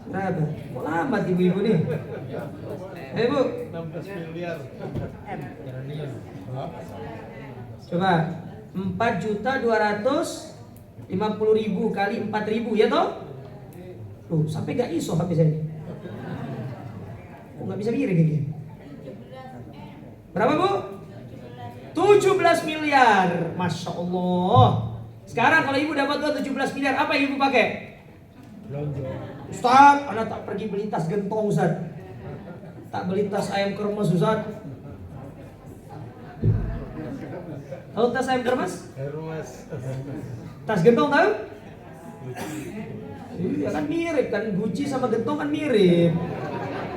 Berapa? Kok lambat ibu-ibu nih? Bu, 16 miliar. coba 4.250.000 kali 4.000 ya toh? Tuh, sampai gak iso habis ini. Kok gak bisa miring ini? Berapa, Bu? 17 miliar. Masya Allah. Sekarang kalau ibu dapat uang 17 miliar, apa yang ibu pakai? Ustaz, anak tak pergi beli tas gentong, Ustaz. Tak beli tas ayam kermes, Ustaz. Tahu tas ayam kermes? Tas gentong tahu? Iya kan mirip kan, Gucci sama gentong kan mirip.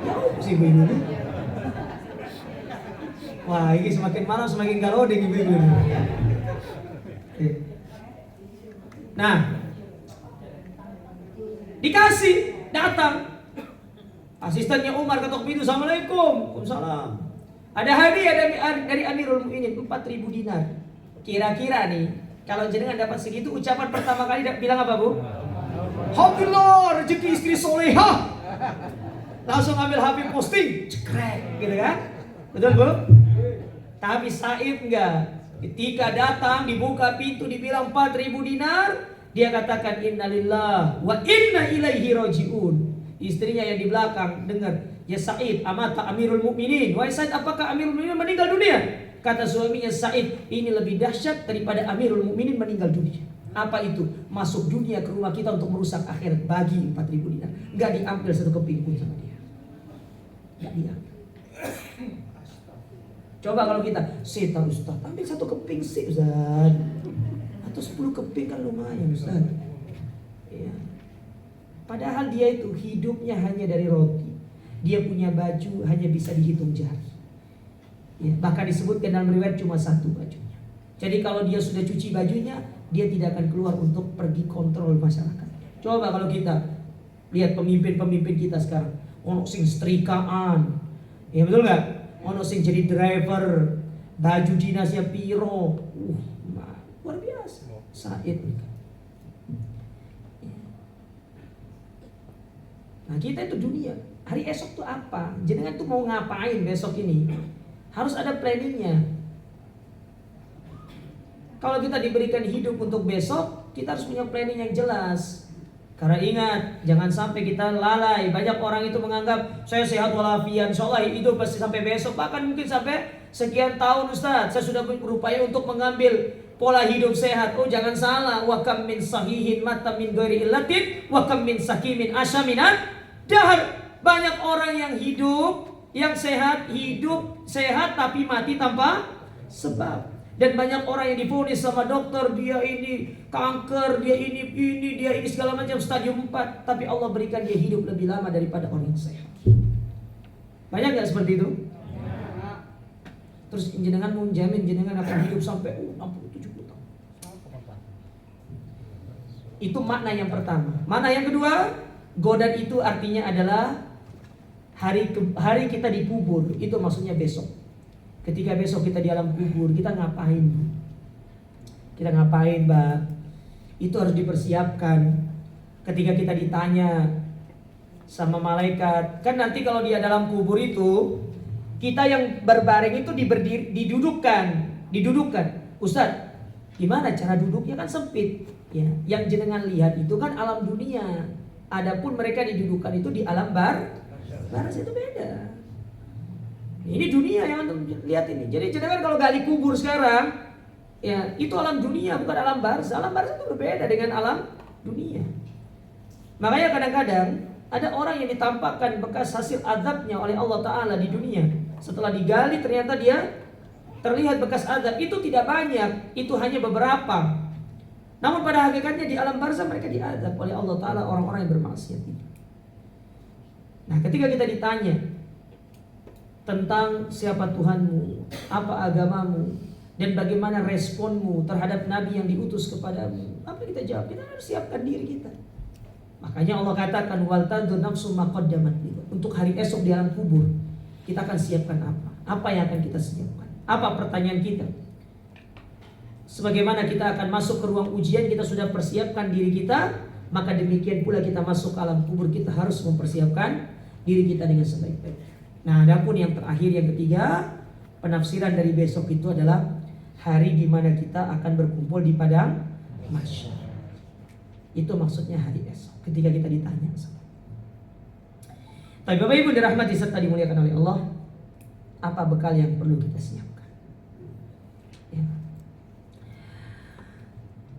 Ya apa sih ibu ini? Wah, ini semakin malam semakin galodeng ibu-ibu ini. Nah, dikasih, datang asistennya Umar ketok pintu, Assalamualaikum. Waalaikumsalam. Ada hadiah dari Amirul Mukminin 4.000 dinar. Kira-kira nih, kalau jenengan dapat segitu, ucapan pertama kali bilang apa, Bu? Alhamdulillah, rezeki istri solehah. Langsung ambil HP posting, cekrek, gitu kan? Betul, Bu? Tapi Said enggak. Ketika datang, dibuka pintu, dibilang 4.000 dinar, dia katakan innalillah wa inna ilaihi rajiun. Istrinya yang di belakang dengar, ya Said, amata Amirul Mukminin. Wahai Said, apakah Amirul Mukminin meninggal dunia? Kata suaminya Said, ini lebih dahsyat daripada Amirul Mukminin meninggal dunia. Apa itu? Masuk dunia ke rumah kita untuk merusak akhirat. Bagi 4.000 dinar. Enggak diambil satu keping pun sama dia. Enggak diambil. Coba kalau kita, setan Ustaz, ambil satu keping sih Ustaz. Atau 10 keping kan lumayan Ustaz. Ya. Padahal dia itu hidupnya hanya dari roti. Dia punya baju hanya bisa dihitung jari. Ya, bahkan disebutkan dalam riwayat cuma satu bajunya. Jadi kalau dia sudah cuci bajunya, dia tidak akan keluar untuk pergi kontrol masyarakat. Coba kalau kita lihat pemimpin-pemimpin kita sekarang, ono sing setrikaan, ya betul nggak? Ono sing jadi driver, baju dinasnya piro, luar biasa. Said. Nah kita itu dunia. Hari esok tuh apa? Jenengan tuh mau ngapain besok ini? Harus ada planningnya. Kalau kita diberikan hidup untuk besok, kita harus punya planning yang jelas. Karena ingat, jangan sampai kita lalai. Banyak orang itu menganggap saya sehat walafiat, insyaallah hidup pasti sampai besok, bahkan mungkin sampai sekian tahun. Ustaz, saya sudah berupaya untuk mengambil pola hidup sehat. Oh jangan salah, wa kam min sahihin mata min ghairi illatin wa kam min sakimin asyaminan dahar. Banyak orang yang hidup sehat tapi mati tanpa sebab. Dan banyak orang yang divonis sama dokter, dia ini kanker, dia ini segala macam stadium 4, tapi Allah berikan dia hidup lebih lama daripada orang yang sehat. Banyak gak seperti itu? Terus jenengan mau menjamin jenengan akan hidup sampai 60-70 tahun. Itu makna yang pertama. Makna yang kedua, godan itu artinya adalah hari kita dikubur. Itu maksudnya besok. Ketika besok kita di alam kubur, kita ngapain? Kita ngapain, Mbak? Itu harus dipersiapkan. Ketika kita ditanya sama malaikat, kan nanti kalau dia dalam kubur itu, kita yang berbaring itu didudukkan. Ustaz, gimana cara duduknya? Kan sempit. Ya, yang jenengan lihat itu kan alam dunia. Adapun mereka didudukkan itu di alam barzah, itu beda. Ini dunia yang antum lihat ini. Jadi jenengan kalau gali kubur sekarang, ya itu alam dunia bukan alam barzah. Alam barzah itu berbeda dengan alam dunia. Makanya kadang-kadang Ada orang yang ditampakkan bekas hasil azabnya oleh Allah Ta'ala di dunia. Setelah digali ternyata dia terlihat bekas azab. Itu tidak banyak, itu hanya beberapa. Namun pada hakikatnya di alam barzah mereka diazab oleh Allah Ta'ala, orang-orang yang bermaksiat itu. Nah, ketika kita ditanya tentang siapa Tuhanmu, apa agamamu, dan bagaimana responmu terhadap Nabi yang diutus kepadamu, apa kita jawab? Kita harus siapkan diri kita. Makanya Allah katakan wal tanzur nafsum ma qaddamat lighad. Untuk hari esok di alam kubur kita akan siapkan apa? Apa yang akan kita siapkan? Apa pertanyaan kita? Sebagaimana kita akan masuk ke ruang ujian, kita sudah persiapkan diri kita, maka demikian pula kita masuk ke alam kubur, kita harus mempersiapkan diri kita dengan sebaik-baiknya. Nah, adapun yang terakhir, yang ketiga, penafsiran dari besok itu adalah hari di mana kita akan berkumpul di padang mahsyar. Itu maksudnya hari esok, ketika kita ditanya. Tapi Bapak Ibu dirahmati serta dimuliakan oleh Allah, apa bekal yang perlu kita siapkan? Ya.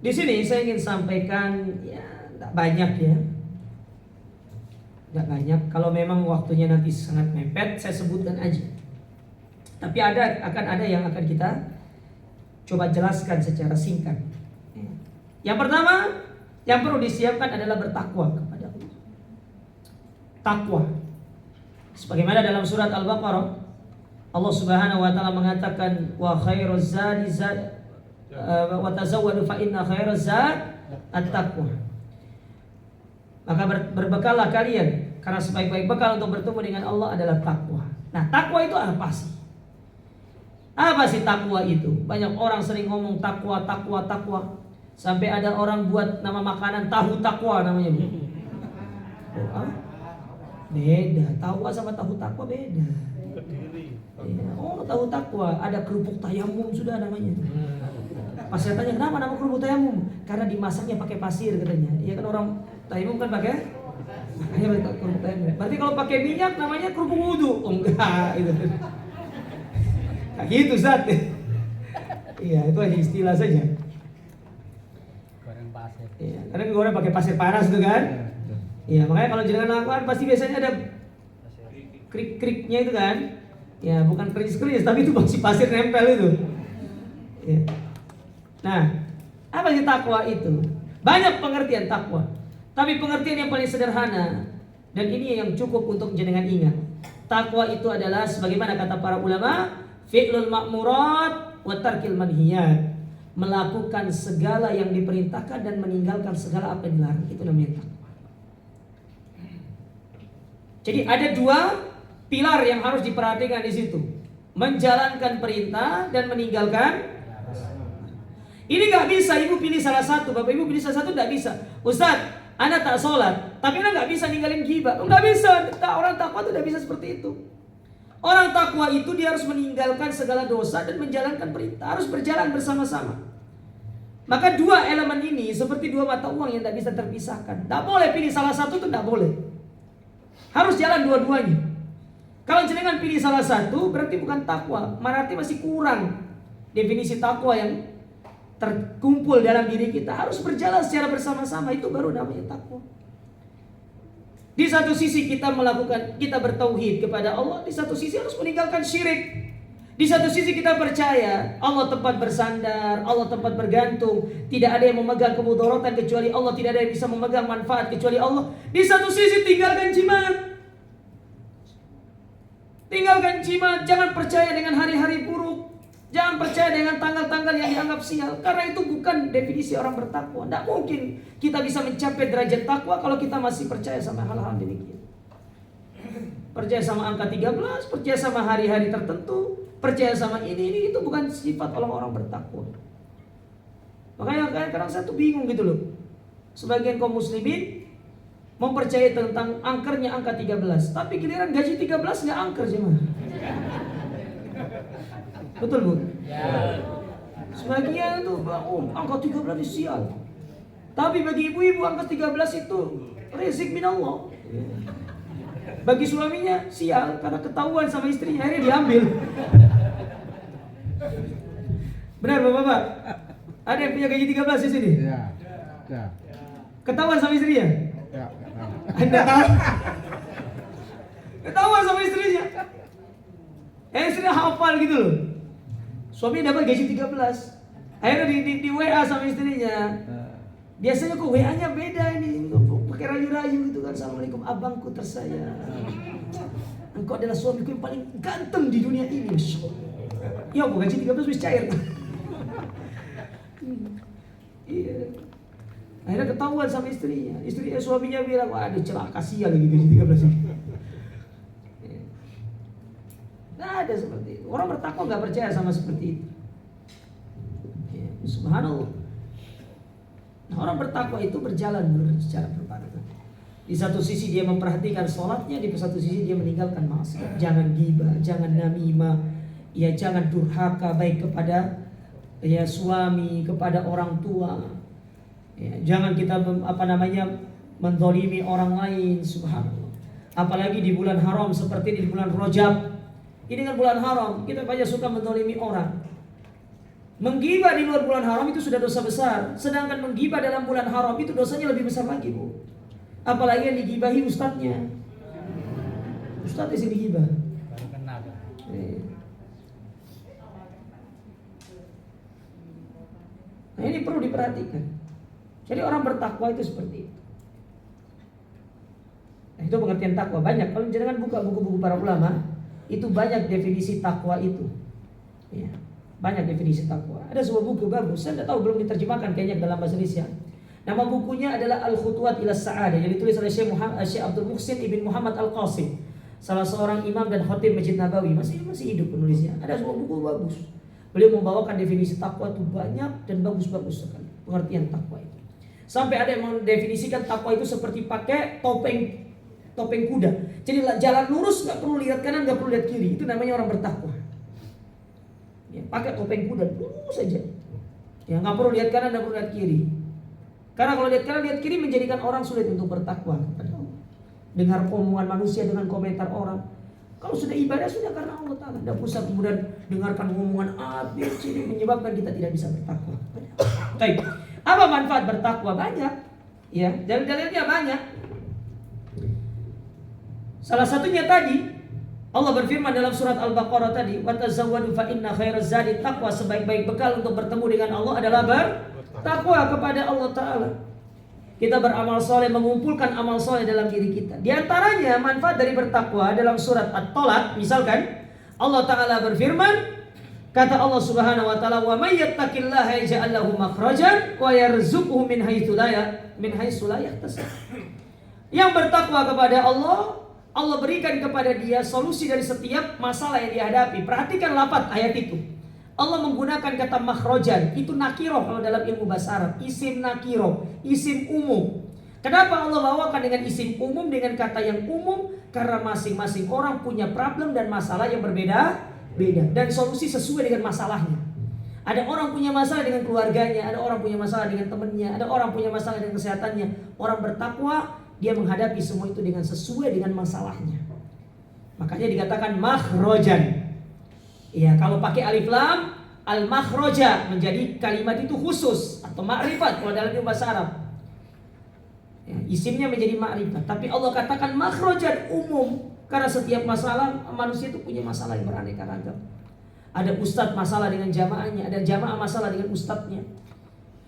Di sini saya ingin sampaikan, ya, tidak banyak ya, tidak banyak. Kalau memang waktunya nanti sangat mepet, saya sebutkan aja. Tapi akan ada yang akan kita coba jelaskan secara singkat. Yang pertama, yang perlu disiapkan adalah bertakwa kepada Allah. Takwa. Sebagaimana dalam surat Al-Baqarah, Allah Subhanahu wa taala mengatakan wa khairuz zadi wa tazawwadu fa inna khairaz zad at-taqwa. Maka berbekallah kalian, karena sebaik-baik bekal untuk bertemu dengan Allah adalah takwa. Nah, takwa itu apa sih? Apa sih takwa itu? Banyak orang sering ngomong takwa, takwa, takwa. Sampai ada orang buat nama makanan tahu takwa namanya. Beda, takwa sama tahu takwa beda. Oh, tahu takwa, ada kerupuk tayamum sudah namanya. Pas saya tanya kenapa nama kerupuk tayamum? Karena dimasaknya pakai pasir katanya. Iya kan orang tayamum kan pakai? Makanya kerupuk tayamum. Berarti kalau pakai minyak namanya kerupuk wudu. Oh, enggak itu. Kayak gitu Zat. Iya, itu hanya istilah saja. Goreng pasir. Iya, kadang goreng pakai pasir panas itu kan? Iya, makanya kalau jenengan lakukan pasti biasanya ada krik-kriknya itu kan? Ya, bukan keris-keris, tapi itu masih pasir nempel itu. Ya. Nah, apa sih takwa itu? Banyak pengertian takwa. Tapi pengertian yang paling sederhana, dan ini yang cukup untuk jenengan ingat. Takwa itu adalah sebagaimana kata para ulama, fi'lul ma'murat wa tarkil manhiyat. Melakukan segala yang diperintahkan dan meninggalkan segala apa yang dilarang. Itu namanya takwa. Jadi ada dua pilar yang harus diperhatikan di situ. Menjalankan perintah dan meninggalkan. Ini nggak bisa ibu pilih salah satu, bapak ibu pilih salah satu nggak bisa. Ustaz, anda tak sholat, tapi anda nggak bisa ninggalin ghibah. Nggak bisa. Orang takwa itu nggak bisa seperti itu. Orang takwa itu dia harus meninggalkan segala dosa dan menjalankan perintah. Harus berjalan bersama-sama. Maka dua elemen ini seperti dua mata uang yang tidak bisa terpisahkan. Tidak boleh pilih salah satu, itu tidak boleh. Harus jalan dua-duanya. Kalau jenengan pilih salah satu berarti bukan takwa, berarti masih kurang definisi takwa yang terkumpul dalam diri kita. Harus berjalan secara bersama-sama, itu baru namanya takwa. Di satu sisi kita bertauhid kepada Allah, di satu sisi harus meninggalkan syirik. Di satu sisi kita percaya Allah tempat bersandar, Allah tempat bergantung, tidak ada yang memegang kemudaratan kecuali Allah, tidak ada yang bisa memegang manfaat kecuali Allah. Di satu sisi tinggalkan jimat. Tinggalkan jimat, jangan percaya dengan hari-hari buruk. Jangan percaya dengan tanggal-tanggal yang dianggap sial, karena itu bukan definisi orang bertakwa. Tidak mungkin kita bisa mencapai derajat takwa kalau kita masih percaya sama hal-hal demikian. Percaya sama angka 13, percaya sama hari-hari tertentu, percaya sama ini itu bukan sifat orang-orang bertakwa. Makanya kadang saya tuh bingung gitu loh. Sebagian kaum muslimin mempercayai tentang angkernya angka 13, tapi giliran gaji 13 nggak angker jemaah. Betul Bu? Ya. Sebagian itu angka 13 itu sial. Tapi bagi ibu-ibu angka 13 itu rezeki minallah. Bagi suaminya sial karena ketahuan sama istrinya, akhirnya diambil. Benar Bapak-bapak? Ada yang punya gaji 13 di sini? Ya. Ketahuan sama istrinya? Ya. Anda tahu? Ketahuan sama istrinya. Istrinya hafal gitu loh. Suami dapat gaji 13. Akhirnya di WA sama istrinya. Biasanya kok WA-nya beda ini, pakai rayu-rayu gitu kan. Assalamualaikum abangku tersayang. Engkau adalah suamiku yang paling ganteng di dunia ini. Ya, gaji 13 wis cair. Iya. Akhirnya ketahuan sama istrinya. Suaminya bilang, waduh celaka sial lagi gaji 13 ini. Nah, ada seperti itu. Orang bertakwa nggak percaya sama seperti itu. Ya, subhanallah. Nah, orang bertakwa itu berjalan secara berbarengan. Di satu sisi dia memperhatikan sholatnya, di satu sisi dia meninggalkan maksiat. Jangan ghibah, jangan namimah, ya jangan durhaka baik kepada ya suami, kepada orang tua. Ya, jangan kita mendolimi orang lain, subhanallah. Apalagi di bulan haram seperti di bulan Rajab. Ini kan bulan haram, kita banyak suka mendolimi orang. Menggibah di luar bulan haram itu sudah dosa besar. Sedangkan menggibah dalam bulan haram itu dosanya lebih besar lagi, Bu. Apalagi yang digibahi ustadznya. Ustadz yang digibah. Baru kenal. Nah, ini perlu diperhatikan. Jadi orang bertakwa itu seperti itu. Nah, itu pengertian takwa. Banyak. Kalau jangan buka buku-buku para ulama, itu banyak definisi takwa itu. Ya, banyak definisi takwa. Ada sebuah buku bagus, saya tidak tahu belum diterjemahkan kayaknya dalam bahasa Indonesia. Nama bukunya adalah Al-Khutuwat ila Sa'adah yang ditulis oleh Syekh Abdul Muhsin Ibn Muhammad Al-Qasim, salah seorang imam dan khatib Masjid Nabawi. Masih hidup penulisnya. Ada sebuah buku bagus. Beliau membawakan definisi takwa itu banyak dan bagus-bagus sekali. Pengertian takwa itu. Sampai ada yang mendefinisikan takwa itu seperti pakai topeng kuda. Jadi jalan lurus, nggak perlu lihat kanan, nggak perlu lihat kiri. Itu namanya orang bertakwa. Ya, pakai topeng kuda lurus saja. Ya, nggak perlu lihat kanan, nggak perlu lihat kiri. Karena kalau lihat kanan, lihat kiri menjadikan orang sulit untuk bertakwa kepada Allah. Dengar omongan manusia dengan komentar orang. Kalau sudah ibadah sudah karena Allah Ta'ala. Tidak usah kemudian dengarkan omongan A, B, C, D, menyebabkan kita tidak bisa bertakwa. Baik. Apa manfaat bertakwa? Banyak. Ya, dalil-dalilnya banyak. Salah satunya tadi Allah berfirman dalam surat Al-Baqarah tadi, "Wa tazawwadu fa inna khairaz zadi taqwa." Sebaik-baik bekal untuk bertemu dengan Allah adalah bertakwa kepada Allah Ta'ala. Kita beramal soleh, mengumpulkan amal soleh dalam diri kita. Di antaranya manfaat dari bertakwa dalam surat At-Talaq, misalkan Allah Ta'ala berfirman, kata Allah Subhanahu wa taala, "Wa may yattaqillaha yaj'al lahu makhrajan wa yarzuqhu min haitsu la yahtasib." Yang bertakwa kepada Allah berikan kepada dia solusi dari setiap masalah yang dihadapi. Perhatikan lafaz ayat itu. Allah menggunakan kata makhrajan, itu nakiroh kalau dalam ilmu bahasa Arab. Isim nakiroh, isim umum. Kenapa Allah bawakan dengan isim umum, dengan kata yang umum? Karena masing-masing orang punya problem dan masalah yang berbeda-beda. Dan solusi sesuai dengan masalahnya. Ada orang punya masalah dengan keluarganya, ada orang punya masalah dengan temannya, ada orang punya masalah dengan kesehatannya. Orang bertakwa, dia menghadapi semua itu dengan sesuai dengan masalahnya. Makanya dikatakan makhrajan. Ya, kalau pakai alif lam, al-makhraja menjadi kalimat itu khusus atau ma'rifat kalau dalam bahasa Arab. Ya, isimnya menjadi ma'rifat. Tapi Allah katakan makhrajan umum karena setiap masalah manusia itu punya masalah yang beraneka ragam. Ada ustadz masalah dengan jamaahnya, ada jamaah masalah dengan ustadznya.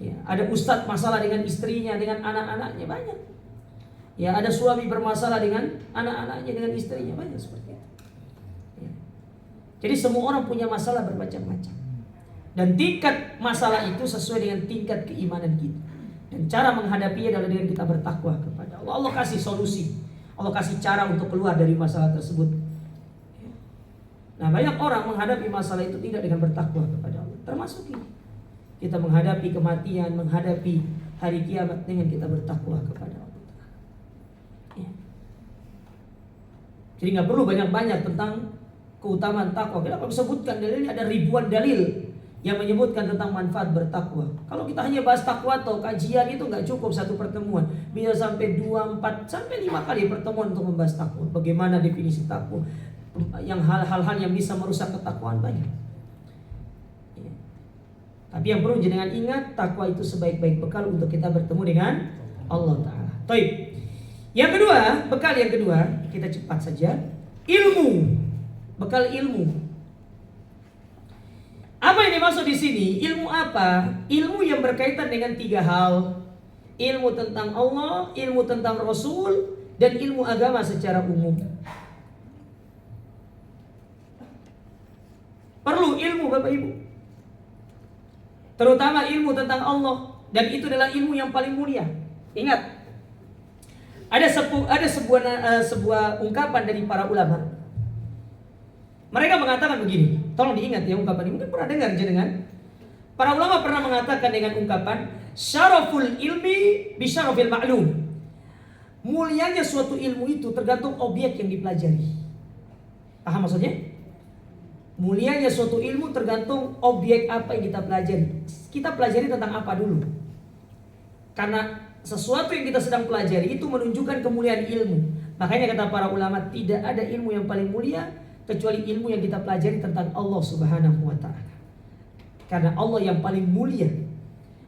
Ya, ada ustadz masalah dengan istrinya, dengan anak-anaknya, banyak. Ya, ada suami bermasalah dengan anak-anaknya, dengan istrinya, banyak seperti itu. Ya. Jadi semua orang punya masalah bermacam-macam. Dan tingkat masalah itu sesuai dengan tingkat keimanan kita. Dan cara menghadapinya adalah dengan kita bertakwa kepada Allah. Allah kasih solusi, Allah kasih cara untuk keluar dari masalah tersebut. Ya. Nah, banyak orang menghadapi masalah itu tidak dengan bertakwa kepada Allah. Termasuk ini. Kita menghadapi kematian, menghadapi hari kiamat dengan kita bertakwa kepada Allah. Jadi nggak perlu banyak-banyak tentang keutamaan takwa. Kita kalau sebutkan dalilnya ada ribuan dalil yang menyebutkan tentang manfaat bertakwa. Kalau kita hanya bahas takwa atau kajian itu nggak cukup satu pertemuan, bisa sampai 2, 4, sampai 5 kali pertemuan untuk membahas takwa. Bagaimana definisi takwa? Yang hal-hal yang bisa merusak ketakwaan banyak. Ya. Tapi yang perlu jenengan ingat, takwa itu sebaik-baik bekal untuk kita bertemu dengan Allah Ta'ala. Taib. Yang kedua, bekal yang kedua, kita cepat saja. Ilmu. Bekal ilmu. Apa yang dimaksud di sini? Ilmu apa? Ilmu yang berkaitan dengan 3 hal. Ilmu tentang Allah, ilmu tentang Rasul, dan ilmu agama secara umum. Perlu ilmu Bapak Ibu. Terutama ilmu tentang Allah, dan itu adalah ilmu yang paling mulia. Ingat, ada sebuah ungkapan dari para ulama. Mereka mengatakan begini, tolong diingat ya ungkapan ini, mungkin pernah dengar jenengan. Para ulama pernah mengatakan dengan ungkapan syaraful ilmi bi syarafil ma'lum. Mulianya suatu ilmu itu tergantung objek yang dipelajari. Paham maksudnya? Mulianya suatu ilmu tergantung objek apa yang kita pelajari. Kita pelajari tentang apa dulu? Karena sesuatu yang kita sedang pelajari itu menunjukkan kemuliaan ilmu. Makanya kata para ulama, tidak ada ilmu yang paling mulia kecuali ilmu yang kita pelajari tentang Allah Subhanahu wa ta'ala. Karena Allah yang paling mulia.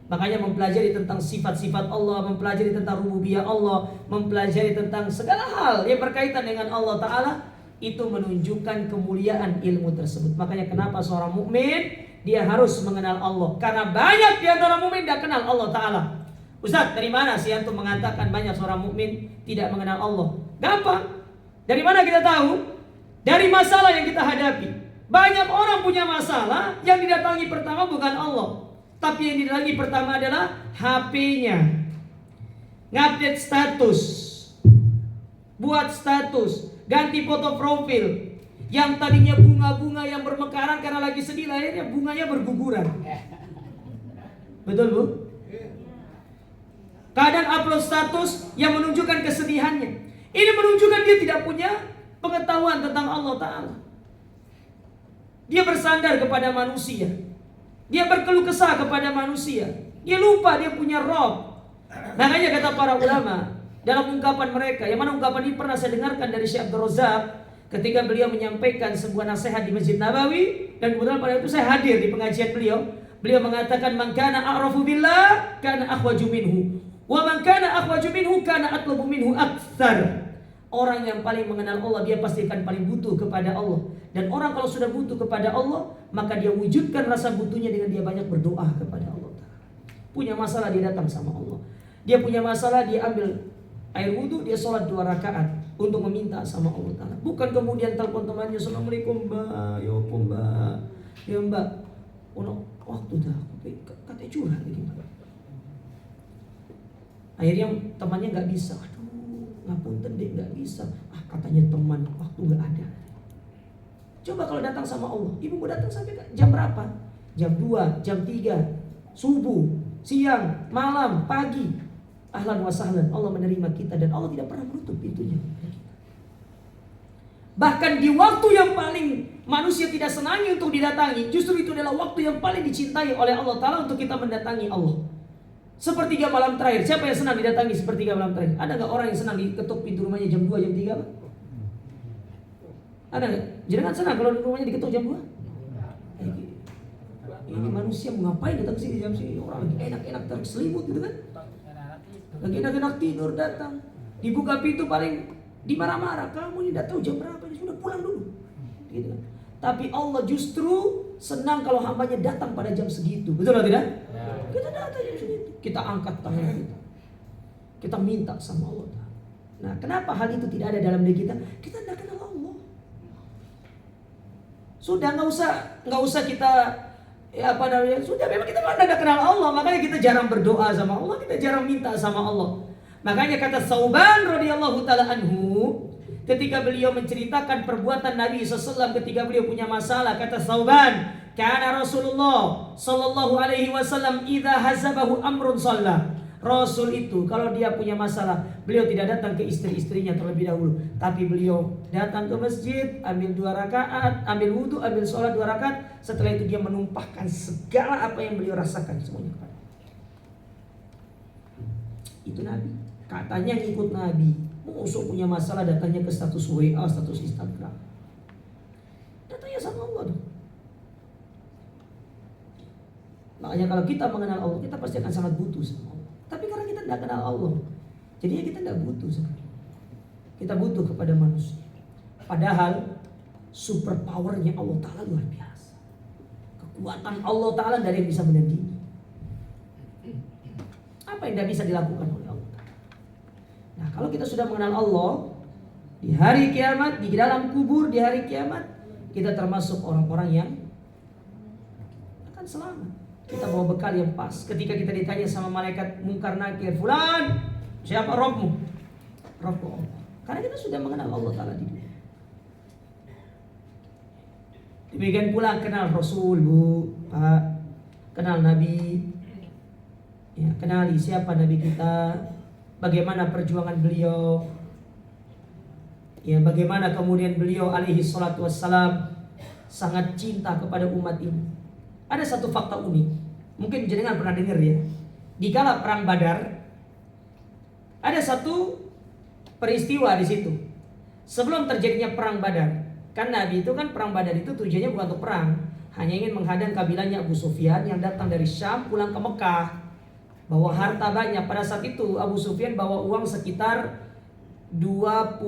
Makanya mempelajari tentang sifat-sifat Allah, mempelajari tentang rububiyah Allah, mempelajari tentang segala hal yang berkaitan dengan Allah Ta'ala, itu menunjukkan kemuliaan ilmu tersebut. Makanya kenapa seorang mukmin dia harus mengenal Allah? Karena banyak di antara mukmin tidak kenal Allah Ta'ala. Ustaz, dari mana sih antum mengatakan banyak seorang mukmin tidak mengenal Allah? Gampang. Dari mana kita tahu? Dari masalah yang kita hadapi. Banyak orang punya masalah, yang didatangi pertama bukan Allah, tapi yang didatangi pertama adalah HP-nya. Ngupdate status, buat status, ganti foto profil. Yang tadinya bunga-bunga yang bermekaran karena lagi sedih, akhirnya bunganya berguguran. Betul Bu? Kadang upload status yang menunjukkan kesedihannya. Ini menunjukkan dia tidak punya pengetahuan tentang Allah Ta'ala. Dia bersandar kepada manusia. Dia berkeluh kesah kepada manusia. Dia lupa dia punya Rob. Makanya kata para ulama dalam ungkapan mereka, yang mana ungkapan ini pernah saya dengarkan dari Syekh Abdul Razak ketika beliau menyampaikan sebuah nasihat di Masjid Nabawi, dan kebetulan pada itu saya hadir di pengajian beliau. Beliau mengatakan, "Man kana a'rafu billah kana akhwaju minhu, wa man kana akhwaju minhu kana atlabu minhu aktsar." Orang yang paling mengenal Allah, dia pasti akan paling butuh kepada Allah. Dan orang kalau sudah butuh kepada Allah, maka dia wujudkan rasa butuhnya dengan dia banyak berdoa kepada Allah. Punya masalah, dia datang sama Allah. Dia punya masalah, dia ambil air wudhu, dia sholat 2 rakaat untuk meminta sama Allah Ta'ala. Bukan kemudian telepon temannya, "Assalamualaikum mbak, ya apa mbak, ya mbak, waktu dah, katanya curhat lagi mbak." Akhirnya temannya gak bisa. Ngapunten deh, gak bisa. Katanya teman, waktu gak ada. Coba kalau datang sama Allah, ibu mau datang sampai jam berapa? Jam 2, jam 3, subuh, siang, malam, pagi. Ahlan wa sahlan, Allah menerima kita dan Allah tidak pernah menutup pintunya. Bahkan di waktu yang paling manusia tidak senangi untuk didatangi, justru itu adalah waktu yang paling dicintai oleh Allah Ta'ala untuk kita mendatangi Allah. Sepertiga malam terakhir, siapa yang senang didatangi sepertiga malam terakhir? Ada gak orang yang senang diketuk pintu rumahnya jam 2, jam 3? Ada gak? Jangan senang kalau rumahnya diketuk jam 2? Ini manusia mau ngapain datang sini jam sini? Orang lagi enak-enak terselimut gitu kan? Lagi enak-enak tidur datang, dibuka pintu paling dimarah-marah. Kamu ini udah tahu jam berapa? Ini sudah pulang dulu gitu kan? Tapi Allah justru senang kalau hambanya datang pada jam segitu. Betul atau tidak? Ya. Kita datang jam segitu, kita angkat tangan kita, kita minta sama Allah. Nah, kenapa hal itu tidak ada dalam diri kita? Kita tidak kenal Allah. Sudah nggak usah kita sudah memang kita tidak kenal Allah, makanya kita jarang berdoa sama Allah, kita jarang minta sama Allah. Makanya kata Sauban radhiyallahu taala anhu, ketika beliau menceritakan perbuatan Nabi SAW ketika beliau punya masalah, kata Sauban, "Kana Rasulullah sallallahu alaihi wasallam idza hazabahu amrun shalla." Rasul itu kalau dia punya masalah, beliau tidak datang ke istri-istrinya terlebih dahulu, tapi beliau datang ke masjid, ambil 2 rakaat, ambil wudhu, ambil sholat 2 rakaat. Setelah itu dia menumpahkan segala apa yang beliau rasakan semuanya kepada Allah. Itu Nabi. Katanya ngikut Nabi. Musuh punya masalah datangnya ke status WA, status Instagram. Datangnya sama Allah dong. Makanya kalau kita mengenal Allah, kita pasti akan sangat butuh sama Allah. Tapi karena kita tidak kenal Allah, jadinya kita tidak butuh sebenarnya. Kita butuh kepada manusia. Padahal super powernya Allah Ta'ala luar biasa. Kekuatan Allah Ta'ala dari yang bisa menandingi. Apa yang tidak bisa dilakukan oleh Allah Ta'ala? Nah, kalau kita sudah mengenal Allah, di hari kiamat, di dalam kubur, di hari kiamat, kita termasuk orang-orang yang akan selamat. Kita bawa bekal yang pas. Ketika kita ditanya sama malaikat Munkar Nakir, "Fulan, siapa Rabbmu?" Rabbku Allah. Karena kita sudah mengenal Allah Ta'ala di dunia. Demikian pula kenal Rasul, Bu, Pak, kenal Nabi, ya, kenali siapa Nabi kita, bagaimana perjuangan beliau, ya, bagaimana kemudian beliau alaihi salatu wassalam sangat cinta kepada umat ini. Ada satu fakta unik, mungkin jenengan pernah dengar ya. Di kala perang Badar, ada satu peristiwa di situ. Sebelum terjadinya perang Badar, kan Nabi itu kan perang Badar itu tujuannya bukan untuk perang, hanya ingin menghadang kabilahnya Abu Sufyan yang datang dari Syam pulang ke Mekah, bawa harta banyak. Pada saat itu Abu Sufyan bawa uang sekitar 20,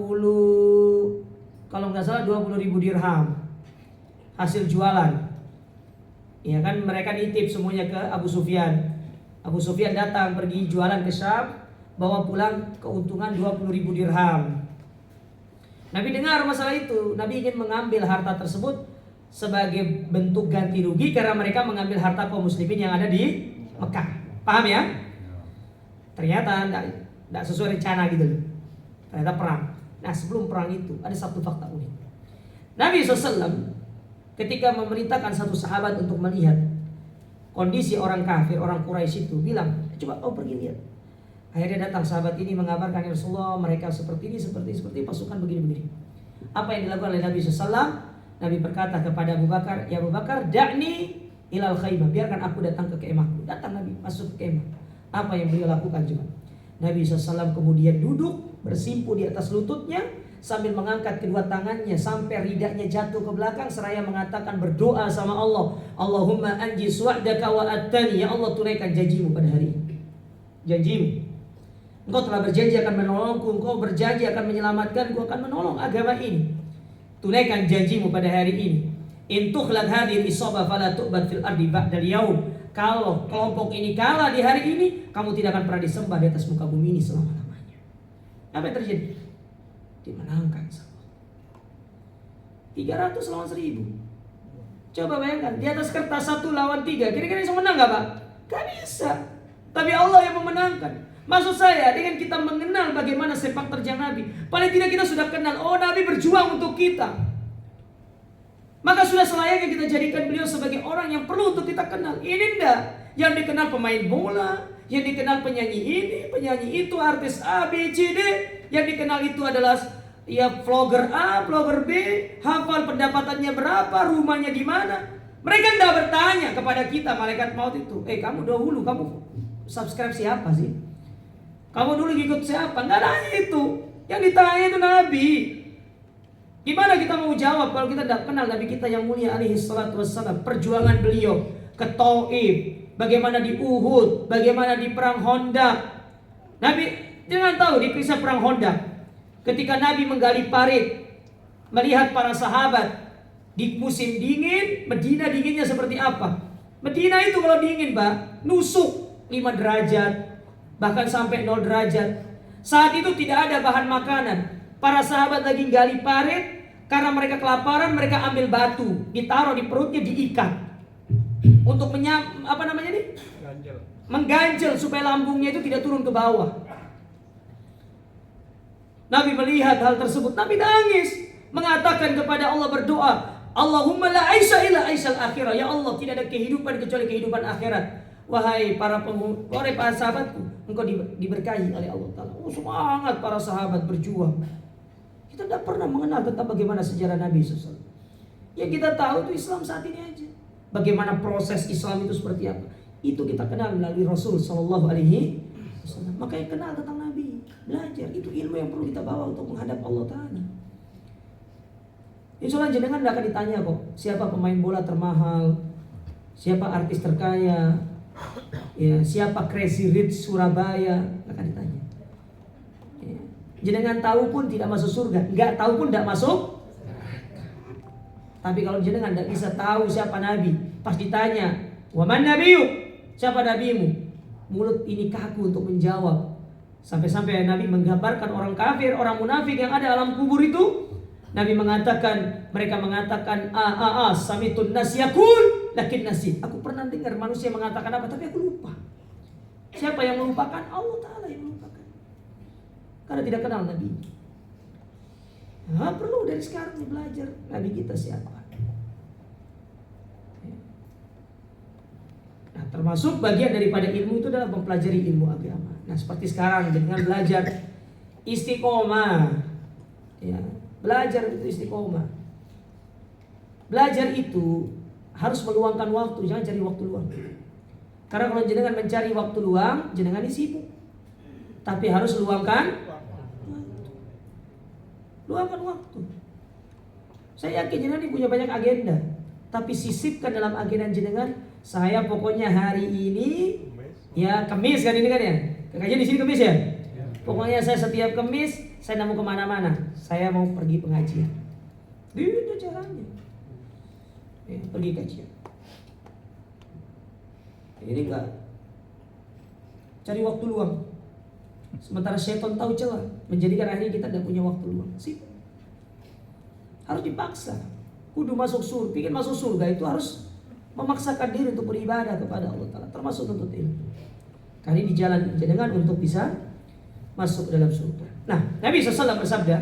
kalau nggak salah 20.000 dirham hasil jualan. Ya kan, mereka nitip semuanya ke Abu Sufyan. Abu Sufyan datang pergi jualan ke Syam, bawa pulang keuntungan 20.000 dirham. Nabi dengar masalah itu. Nabi ingin mengambil harta tersebut sebagai bentuk ganti rugi karena mereka mengambil harta kaum muslimin yang ada di Mekah. Paham ya? Ternyata tidak sesuai rencana gitu loh. Ternyata perang. Nah, sebelum perang itu ada satu fakta unik. Nabi SAW ketika memerintahkan satu sahabat untuk melihat kondisi orang kafir, orang Quraisy itu, bilang, "Coba kau pergi lihat." Akhirnya datang sahabat ini mengabarkan, "Ya Rasulullah, mereka seperti ini, seperti pasukan begini-begini." Apa yang dilakukan oleh Nabi SAW? Nabi berkata kepada Abu Bakar, "Ya Abu Bakar, da'ni ilal khaymah, biarkan aku datang ke kemahku." Datang Nabi masuk ke kemah. Apa yang beliau lakukan coba? Nabi SAW kemudian duduk bersimpu di atas lututnya sambil mengangkat kedua tangannya sampai ridaknya jatuh ke belakang seraya mengatakan, berdoa sama Allah, "Allahumma anji su'daka wa attani." Ya Allah, tunaikan janjimu pada hari ini. Janjimu. Engkau telah berjanji akan menolongku, engkau berjanji akan menyelamatkanku, akan menolong agama ini. Tunaikan janjimu pada hari ini. In tukhlad hadhil isabah fala tu'bad fil ardi ba'dal yaum. Kalau kelompok ini kalah di hari ini, kamu tidak akan pernah disembah di atas muka bumi ini selama-lamanya. Apa yang terjadi? Dimenangkan sama 300 lawan 1000. Coba bayangkan, di atas kertas 1 lawan 3, kira-kira bisa menang gak Pak? Gak bisa. Tapi Allah yang memenangkan. Maksud saya, dengan kita mengenal bagaimana sepak terjang Nabi, paling tidak kita sudah kenal, oh Nabi berjuang untuk kita. Maka sudah selayaknya kita jadikan beliau sebagai orang yang perlu untuk kita kenal. Ini enggak, yang dikenal pemain bola, yang dikenal penyanyi ini, penyanyi itu, artis A, B, C, D. Yang dikenal itu adalah ya vlogger A, vlogger B, hafal pendapatannya berapa, rumahnya di mana. Mereka enggak bertanya kepada kita, malaikat maut itu, kamu dahulu, kamu subscribe siapa sih? Kamu dulu ikut siapa? Enggak nanya itu. Yang ditanya itu Nabi. Gimana kita mau jawab kalau kita tidak kenal Nabi kita yang mulia alaihi salatu wassalam, perjuangan beliau ke Taif, bagaimana di Uhud, bagaimana di perang Hondak. Nabi jangan tahu di kisah perang Hondak, ketika Nabi menggali parit, melihat para sahabat di musim dingin, Medina dinginnya seperti apa? Medina itu kalau dingin, Pak, nusuk 5 derajat, bahkan sampai 0 derajat. Saat itu tidak ada bahan makanan. Para sahabat lagi gali parit, karena mereka kelaparan, mereka ambil batu, ditaruh di perutnya, diikat untuk mengganjel supaya lambungnya itu tidak turun ke bawah. Nabi melihat hal tersebut, Nabi nangis, mengatakan kepada Allah, berdoa, "Allahumma la aisha illa aishal akhirah." Ya Allah, tidak ada kehidupan kecuali kehidupan akhirat. Wahai para sahabatku, engkau diberkahi oleh Allah Ta'ala. Semangat para sahabat berjuang. Kita tidak pernah mengenal tentang bagaimana sejarah Nabi SAW. Yang kita tahu itu Islam saat ini aja. Bagaimana proses Islam itu seperti apa, itu kita kenal melalui Rasul Sallallahu Alaihi Wasallam. Makanya kenal tentang Nabi, belajar, itu ilmu yang perlu kita bawa untuk menghadap Allah Ta'ala. Insya Allah jenengan tidak akan ditanya kok, siapa pemain bola termahal, siapa artis terkaya, ya, siapa Crazy Rich Surabaya, tidak akan ditanya. Ya. jenengan tahu pun tidak masuk surga, nggak tahu pun tidak masuk. Tapi kalau jenengan tidak bisa tahu siapa Nabi, pas ditanya, "Waman nabiyuk?" Siapa nabimu? Mulut ini kaku untuk menjawab. Sampai-sampai Nabi menggambarkan orang kafir, orang munafik yang ada alam kubur itu. Nabi mengatakan, mereka mengatakan, samitun nas yakul lakin nasi. Aku pernah dengar manusia mengatakan apa, tapi aku lupa. Siapa yang melupakan? Allah Ta'ala yang melupakan. Karena tidak kenal Nabi. Nah, perlu dari sekarang belajar Nabi kita siapa. Nah, termasuk bagian daripada ilmu itu adalah mempelajari ilmu agama. Nah, seperti sekarang dengan belajar istiqomah, ya, belajar itu istiqomah. Belajar itu harus meluangkan waktu, jangan cari waktu luang. Karena kalau jenengan mencari waktu luang, jenengan sibuk. Tapi harus luangkan waktu. Saya yakin jenengan ini punya banyak agenda, tapi sisipkan dalam agenda jenengan. Saya pokoknya hari ini, ya Kamis kan ini kan ya. Kajian di sini Kamis ya. Pokoknya saya setiap Kamis saya mau kemana-mana. Saya mau pergi pengajian. Itu caranya. Ya, pergi kajian. Ini enggak cari waktu luang. Sementara syaitan tahu celah, menjadikan akhirnya kita tidak punya waktu luang. Sih. Harus dipaksa. Kudu masuk surga. Bikin masuk surga itu harus memaksakan diri untuk beribadah kepada Allah Ta'ala, termasuk untuk ilmu. Karena di jalan jenengan untuk bisa masuk dalam surga. Nah, Nabi SAW bersabda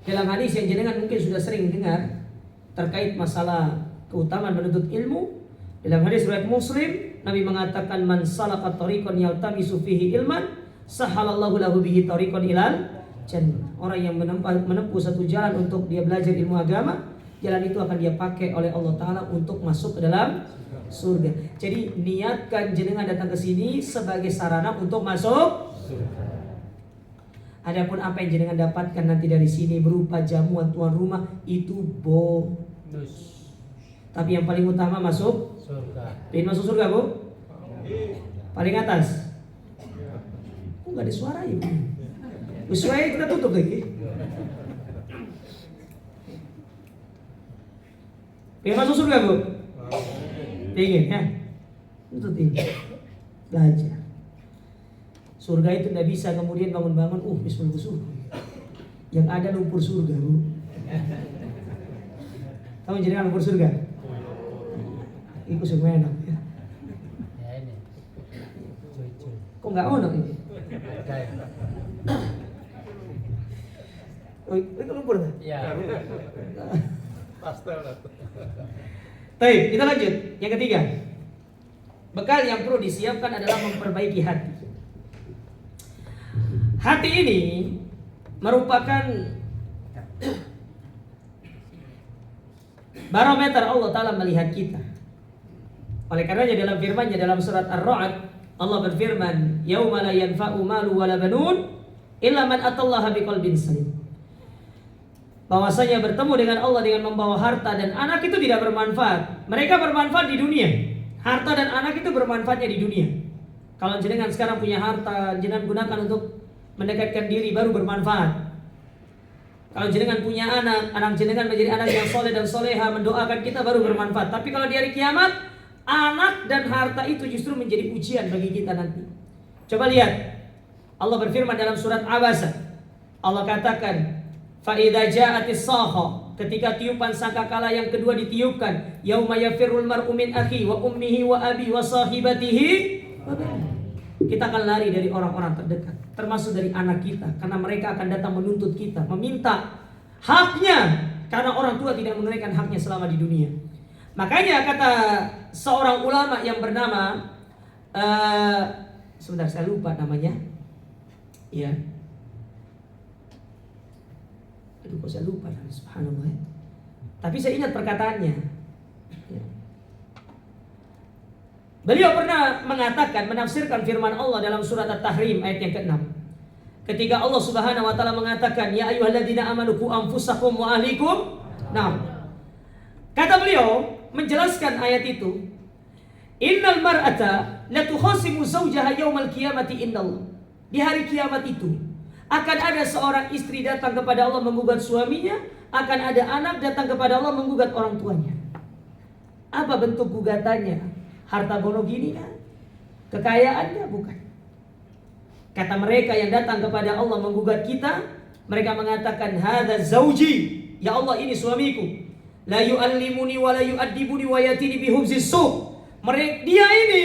dalam hadis yang jenengan mungkin sudah sering dengar terkait masalah keutamaan menuntut ilmu. Dalam hadis riwayat Muslim, Nabi mengatakan, "Man salaka tariqan yaltamisu fihi ilman, sahalallahu lahu bihi tariqan ilal jannah." Orang yang menempuh satu jalan untuk dia belajar ilmu agama, jalan itu akan dia pakai oleh Allah Ta'ala untuk masuk ke dalam surga. Jadi niatkan jenengan datang ke sini sebagai sarana untuk masuk surga. Adapun apa yang jenengan dapatkan nanti dari sini berupa jamuan tuan rumah, itu bonus. Tapi yang paling utama masuk surga. Pengen masuk surga, Bu? Paling atas. Kok gak ada suara ya, Bu? Suara kita tutup lagi. Pengen masuk surga, Bu? Pengen ya? Itu tinggi. Belajar. Surga itu tidak bisa kemudian bangun-bangun, bismillah surga. Yang ada lumpur surga, Bu. Tahu jenengan lumpur surga? Iku semua enak ya. Ya ini. Cuy. Kok nggak enak ini? Oh, itu lumpur tak? Iya. Baik, kita lanjut. Yang ketiga, bekal yang perlu disiapkan adalah memperbaiki hati. Hati ini merupakan barometer Allah Ta'ala melihat kita. Oleh karenanya dalam firman-Nya dalam surat Ar-Ra'd, Allah berfirman, "Yauma la yanfa'u malu wala banun illa man atallaha biqalbin salim." Bahwasanya bertemu dengan Allah dengan membawa harta dan anak itu tidak bermanfaat. Mereka bermanfaat di dunia. Harta dan anak itu bermanfaatnya di dunia. Kalau jenengan sekarang punya harta, jenengan gunakan untuk mendekatkan diri baru bermanfaat. Kalau jenengan punya anak jenengan menjadi anak yang soleh dan soleha, mendoakan kita baru bermanfaat. Tapi kalau di hari kiamat, anak dan harta itu justru menjadi ujian bagi kita nanti. Coba lihat, Allah berfirman dalam surat Abasa. Allah katakan, "Fa idza ja'atis sakha," ketika tiupan sangkakala yang kedua ditiupkan, "yauma yafirrul mar'u min akhi wa ummihi wa abi wa sahibatihi." Kita akan lari dari orang-orang terdekat, termasuk dari anak kita, karena mereka akan datang menuntut kita, meminta haknya, karena orang tua tidak menunaikan haknya selama di dunia. Makanya kata seorang ulama yang bernama sebentar saya lupa namanya, ya. Aduh, kok saya lupa, subhanallah. Tapi saya ingat perkataannya. Ya. Beliau pernah mengatakan, menafsirkan firman Allah dalam surat At-Tahrim ayat yang ke-6. Ketika Allah Subhanahu wa taala mengatakan, "Ya ayyuhalladzina amanu qu anfusakum wa ahlikum." Nah, kata beliau menjelaskan ayat itu, "Innal mar'ata la tukhasimu zawjaha yaumal qiyamati indallah." Di hari kiamat itu Akan ada seorang istri datang kepada Allah menggugat suaminya, akan ada anak datang kepada Allah menggugat orang tuanya. Apa bentuk gugatannya? Harta gono gini kan? Kekayaannya? Bukan. Kata mereka yang datang kepada Allah menggugat kita, mereka mengatakan, hadza zauji, ya Allah ini suamiku. La yu'allimuni wa la yu'addibuni wa yatini bihubzis su'. Dia ini,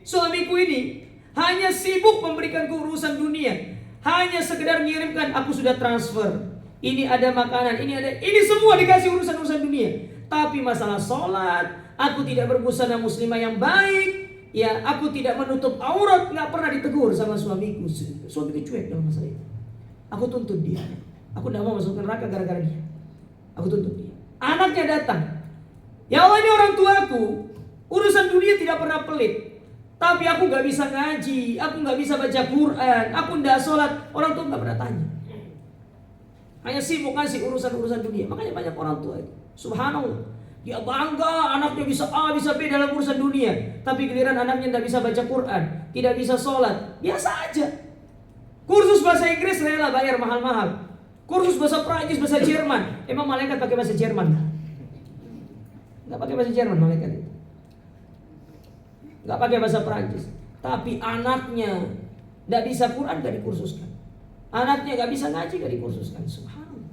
suamiku ini, hanya sibuk memberikan urusan dunia. Hanya sekedar mengirimkan, aku sudah transfer. Ini ada makanan, ini semua dikasih urusan-urusan dunia. Tapi masalah sholat, aku tidak berbusana muslimah yang baik. Ya, aku tidak menutup aurat, nggak pernah ditegur sama suamiku. Suamiku cuek dalam masalah itu. Aku tuntut dia. Aku tidak mau masuk neraka gara-gara dia. Aku tuntut dia. Anaknya datang. Ya Allah, ini orang tuaku. Urusan dunia tidak pernah pelit. Tapi aku nggak bisa ngaji, aku nggak bisa baca Quran, aku nggak sholat. Orang tua nggak pernah tanya. Hanya sibuk ngasih urusan-urusan dunia. Makanya banyak orang tua itu. Subhanallah. Dia bangga anaknya bisa A, bisa B dalam urusan dunia. Tapi giliran anaknya tidak bisa baca Quran, tidak bisa sholat, biasa aja. Kursus bahasa Inggris rela bayar mahal-mahal. Kursus bahasa Prancis, bahasa Jerman. Emang malaikat pakai bahasa Jerman? Nggak pakai bahasa Jerman malaikat itu. Nggak pakai bahasa Prancis. Tapi anaknya nggak bisa Quran, nggak dikursuskan. Anaknya nggak bisa ngaji, nggak dikursuskan. Subhanallah.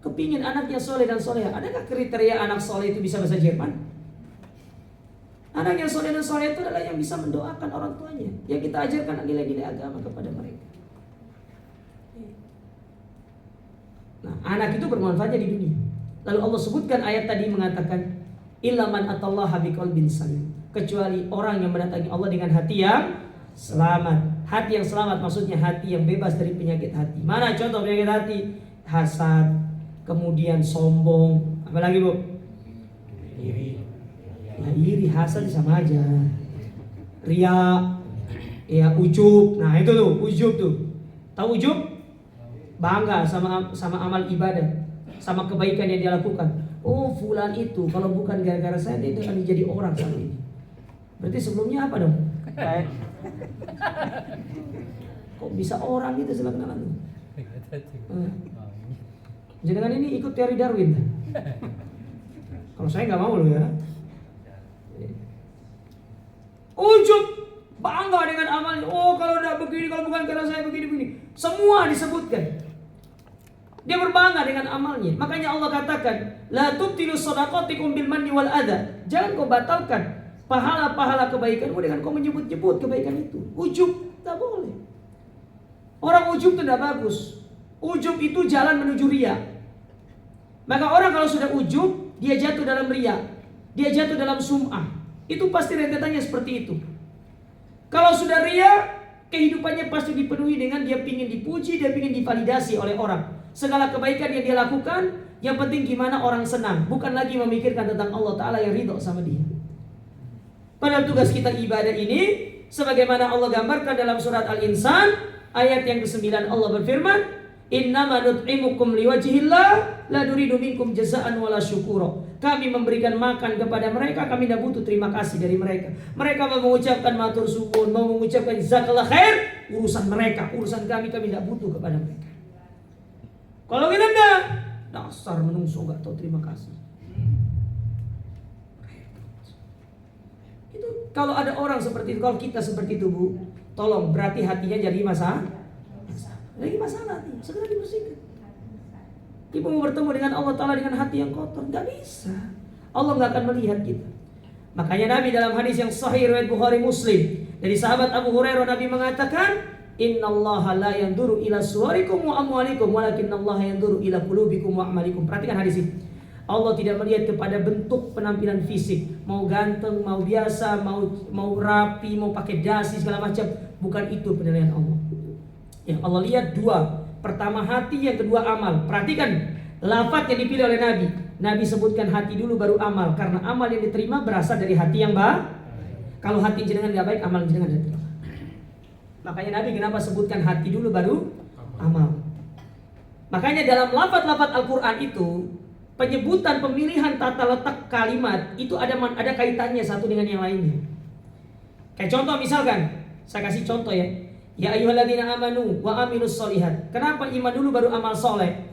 Kepingin anaknya soleh dan soleha. Adakah kriteria anak soleh itu bisa bahasa Jerman? Anak yang soleh dan soleh itu adalah yang bisa mendoakan orang tuanya, yang kita ajarkan nilai-nilai agama kepada mereka. Nah, anak itu bermanfaatnya di dunia. Lalu Allah sebutkan ayat tadi mengatakan, illa man atallaha biqalbin salim. Kecuali orang yang mendatangi Allah dengan hati yang selamat. Hati yang selamat maksudnya hati yang bebas dari penyakit hati. Mana contoh penyakit hati? Hasad, kemudian sombong, apalagi bu? Iri. Ya, iri, hasad sama aja. Ria, ya ujub. Nah itu tuh, ujub tuh. Tahu ujub? Bangga sama amal ibadah, sama kebaikan yang dia lakukan. Oh fulan itu kalau bukan gara-gara saya dia akan jadi orang saat ini. Berarti sebelumnya apa dong? Kok bisa orang gitu sebagaimana tuh? Jangan ini ikut teori Darwin. Kalau saya nggak mau loh ya. Ujub, bangga dengan amalnya. Oh kalau tidak begini, kalau bukan karena saya begini. Semua disebutkan. Dia berbangga dengan amalnya. Makanya Allah katakan, la tubtilu shadaqatikum bil manni wal adha. Jangan kau batalkan pahala-pahala kebaikanmu dengan kau menyebut-nyebut kebaikan itu. Ujub tak boleh. Orang ujub itu tidak bagus. Ujub itu jalan menuju riya. Maka orang kalau sudah ujub, dia jatuh dalam riya, dia jatuh dalam sum'ah. Itu pasti rentetannya seperti itu. Kalau sudah riya, kehidupannya pasti dipenuhi dengan dia ingin dipuji, dia ingin divalidasi oleh orang. Segala kebaikan yang dia lakukan, yang penting gimana orang senang, bukan lagi memikirkan tentang Allah Ta'ala yang ridho sama dia. Padahal tugas kita ibadah ini, sebagaimana Allah gambarkan dalam surat Al-Insan, ayat yang ke-9 Allah berfirman, innama nut'imukum liwajhillah la nuridu minkum jazaan wala syukura. Kami memberikan makan kepada mereka, kami tidak butuh terima kasih dari mereka. Mereka mau mengucapkan matur suwun, mau mengucapkan jazakallah khair, urusan mereka, urusan kami tidak butuh kepada mereka. Kalau kita enggak, dasar menungso gak tahu terima kasih. Itu kalau ada orang seperti itu, kalau kita seperti itu bu, tolong berarti hatinya jadi masalah. Lagi masalah nih, segera dibersihkan. Ibu mau bertemu dengan Allah Ta'ala dengan hati yang kotor, gak bisa. Allah gak akan melihat kita. Makanya Nabi dalam hadis yang sahih riwayat Bukhari Muslim dari sahabat Abu Hurairah, Nabi mengatakan, innallaha la yanzuru ila suwarikum wa amwalikum walakinallaha yanzuru ila qulubikum wa a'malikum. Perhatikan hadis ini. Allah tidak melihat kepada bentuk penampilan fisik, mau ganteng, mau biasa, mau rapi, mau pakai dasi segala macam, bukan itu penilaian Allah. Yang Allah lihat dua. Pertama hati, yang kedua amal. Perhatikan lafaz yang dipilih oleh Nabi. Nabi sebutkan hati dulu baru amal, karena amal yang diterima berasal dari hati yang baik. Kalau hati jenengan gak baik, amal jenengan tidak terima. Makanya Nabi kenapa sebutkan hati dulu baru amal. Makanya dalam lafaz-lafaz Al-Quran itu, penyebutan pemilihan tata letak kalimat itu ada kaitannya satu dengan yang lainnya. Kayak contoh misalkan, saya kasih contoh ya. Ya ayyuhalladzina amanu wa amilus sholihat. Kenapa iman dulu baru amal soleh?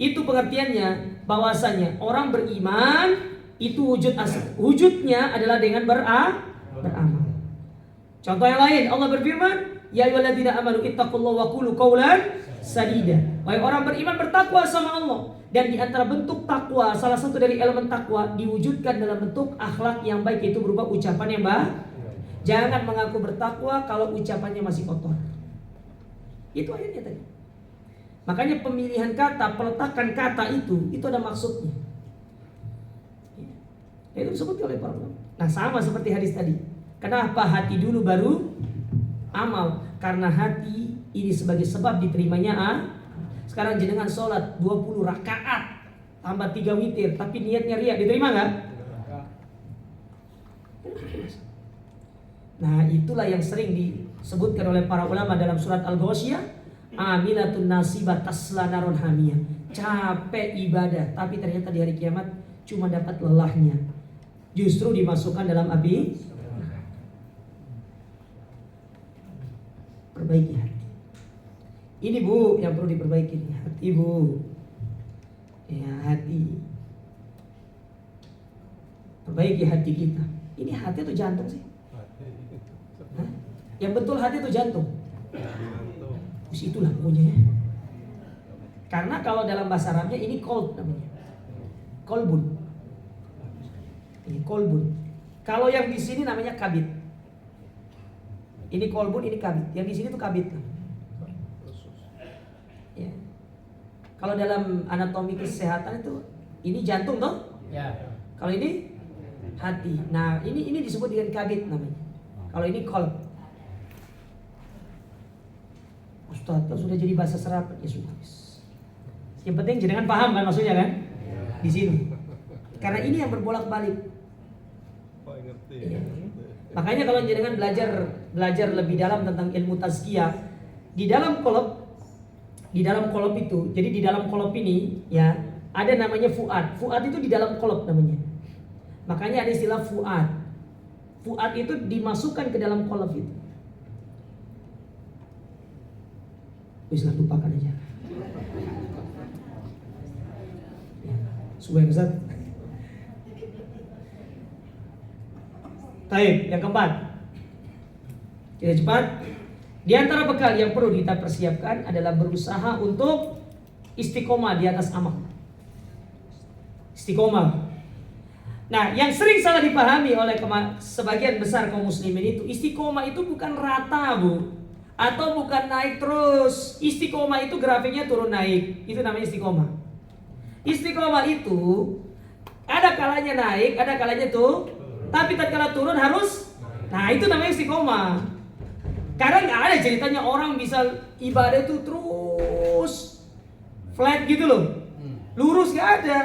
Itu pengertiannya bahwasanya orang beriman itu wujud asli. Wujudnya adalah dengan beramal. Contoh yang lain, Allah berfirman, ya ayyuhalladzina amanu ittaqullaha wa qulu qawlan sadida. Wahai orang beriman, bertakwa sama Allah. Dan di antara bentuk takwa, salah satu dari elemen takwa diwujudkan dalam bentuk akhlak yang baik, yaitu berupa ucapan yang baik. Jangan mengaku bertakwa kalau ucapannya masih kotor. Itu ayatnya tadi. Makanya pemilihan kata, peletakan kata itu ada maksudnya. Itu disebut oleh para ulama. Nah, sama seperti hadis tadi. Kenapa hati dulu baru amal? Karena hati ini sebagai sebab diterimanya. Sekarang jenengan sholat 20 rakaat tambah 3 witir, tapi niatnya riya, diterima nggak? Nah, itulah yang sering disebutkan oleh para ulama dalam surat Al-Ghasyiyah, amilatun nasibah tasla narun hamiyah. Capek ibadah, tapi ternyata di hari kiamat cuma dapat lelahnya. Justru dimasukkan dalam api. Perbaiki hati. Ini Bu yang perlu diperbaiki, hati Bu. Ya, hati. Perbaiki hati kita. Ini hati atau jantung sih? Hah? Yang betul hati atau jantung? Terus itulah pokoknya. Karena kalau dalam bahasa Arabnya ini qalb namanya. Qalbun. Ini qalbun. Kalau yang di sini namanya kabid. Ini qalbun, ini kabid. Yang di sini tuh kabid. Ya. Kalau dalam anatomi kesehatan itu ini jantung toh? Ya. Kalau ini hati. Nah, ini disebut dengan kabid namanya. Kalau ini qalb. Ustaz, sudah jadi bahasa serapan ya sudah. Yang penting jangan paham kan maksudnya kan? Di sini. Karena ini yang berbolak-balik. Ya. Makanya kalau jangan belajar lebih dalam tentang ilmu tazkiyah, di dalam kolop itu, jadi di dalam kolop ini ya ada namanya fuad. Fuad itu di dalam kolop namanya. Makanya ada istilah fuad. Fuad itu dimasukkan ke dalam kolop itu. Bisa lupakan aja. Ya, supaya Ustaz. Baik, yang keempat. Tidak cepat. Di antara bekal yang perlu kita persiapkan adalah berusaha untuk istiqomah di atas amal. Istiqomah. Nah, yang sering salah dipahami oleh sebagian besar kaum muslimin itu, istiqomah itu bukan rata, Bu. Atau bukan naik terus. Istiqomah itu grafiknya turun naik. Itu namanya istiqomah. Istiqomah itu ada kalanya naik, ada kalanya tuh. Tapi tatkala turun harus. Nah, itu namanya istiqomah. Karena nggak ada ceritanya orang bisa ibadah itu terus flat gitu loh. Lurus nggak ada.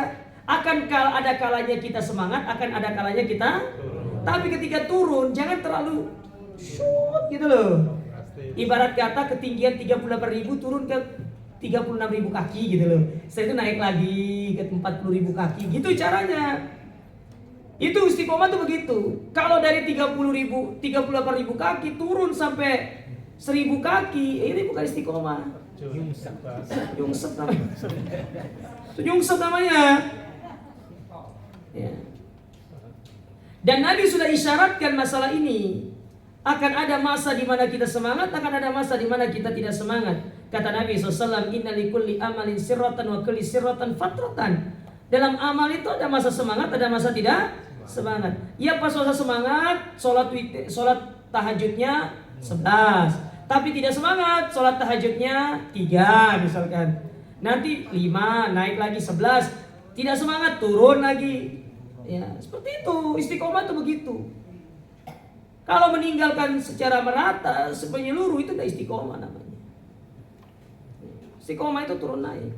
Ada kalanya kita semangat, akan ada kalanya kita. Tapi ketika turun jangan terlalu shoot gitu loh. Ibarat kata ketinggian 38.000 turun ke 36.000 kaki gitu loh. Setelah itu naik lagi ke 40.000 kaki. Gitu caranya. Itu istiqomah tuh begitu. Kalau dari 38.000 kaki turun sampai 1.000 kaki, ini bukan istiqomah. Nyungsep namanya. Itu nyungsep namanya. Ya. Dan Nabi sudah isyaratkan masalah ini. Akan ada masa di mana kita semangat, akan ada masa di mana kita tidak semangat. Kata Nabi SAW, inna likulli amalin sirratan wa kulli sirratan fatratan. Dalam amal itu ada masa semangat, ada masa tidak semangat. Ya pas masa semangat, sholat tahajudnya 11. Tapi tidak semangat, sholat tahajudnya 3 misalkan. Nanti 5, naik lagi 11. Tidak semangat, turun lagi. Ya, seperti itu, istiqomah itu begitu. Kalau meninggalkan secara merata, menyeluruh itu tidak istiqomah namanya. Istiqomah itu turun naik.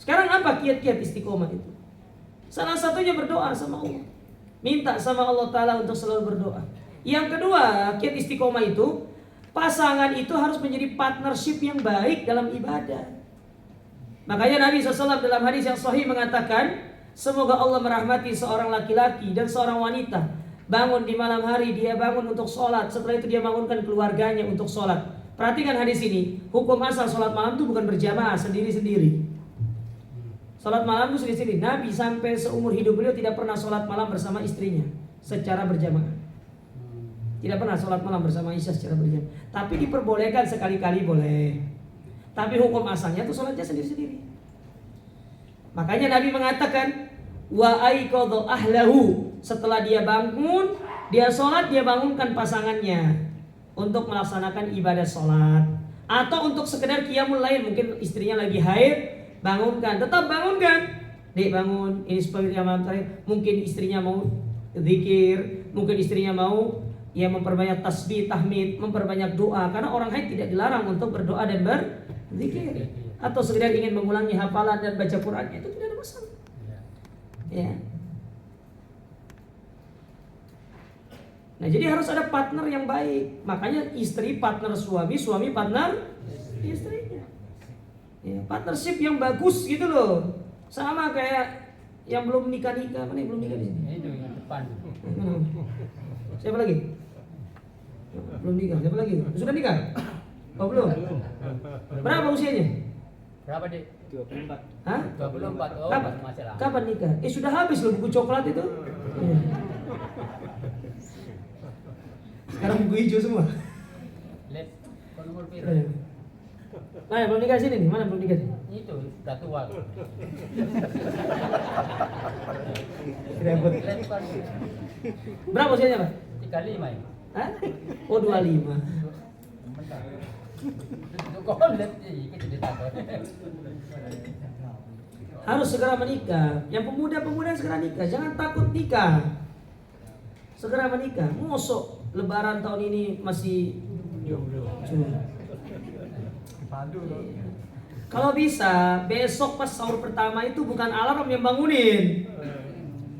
Sekarang apa kiat-kiat istiqomah itu? Salah satunya berdoa sama Allah. Minta sama Allah Ta'ala untuk selalu berdoa. Yang kedua, kiat istiqomah itu, pasangan itu harus menjadi partnership yang baik dalam ibadah. Makanya Nabi SAW dalam hadis yang sahih mengatakan, semoga Allah merahmati seorang laki-laki dan seorang wanita bangun di malam hari, dia bangun untuk sholat. Setelah itu dia bangunkan keluarganya untuk sholat. Perhatikan hadis ini. Hukum asal sholat malam itu bukan berjamaah sendiri-sendiri. Sholat malam itu sendiri-sendiri. Nabi sampai seumur hidup beliau tidak pernah sholat malam bersama istrinya secara berjamaah. Tidak pernah sholat malam bersama Isya secara berjamaah. Tapi diperbolehkan sekali-kali boleh. Tapi hukum asalnya itu sholatnya sendiri-sendiri. Makanya Nabi mengatakan wa aiqadha ahlahu. Setelah dia bangun, dia sholat, dia bangunkan pasangannya untuk melaksanakan ibadah sholat. Atau untuk sekedar qiyamul lail, mungkin istrinya lagi haid, bangunkan, tetap bangunkan. Dek bangun, ini seperti yang malam terakhir. Mungkin istrinya mau zikir, mungkin istrinya mau ya memperbanyak tasbih, tahmid, memperbanyak doa. Karena orang haid tidak dilarang untuk berdoa dan berzikir. Atau sekedar ingin mengulangi hafalan dan baca Qurannya, itu tidak ada masalah. Ya. Nah, jadi harus ada partner yang baik. Makanya istri partner suami, suami partner istrinya. Ya, partnership yang bagus gitu loh. Sama kayak yang belum nikah-nikah. Mana yang belum nikah di sini? Itu yang depan. Siapa lagi? Belum nikah. Siapa lagi? Sudah nikah? Oh, belum. Berapa usianya? Berapa, Dik? 24. Hah? 24. Oh, Kapan? masalah. Kapan nikah? Sudah habis loh buku coklat itu. Ya. Sekarang buku hijau semua. Lihat nomor biru. Mana belum nikah sini nih? Mana belum nikah? Itu udah tua. Repot. Lihat depan. Berapa usianya, Pak? 35 ya. Hah? Oh, 25. Kau lihat ini jadi takut. Harus segera menikah. Yang pemuda-pemuda segera nikah. Jangan takut nikah. Segera menikah. Mosok Lebaran tahun ini masih jomblo. Kalau bisa besok pas sahur pertama itu bukan alarm yang bangunin.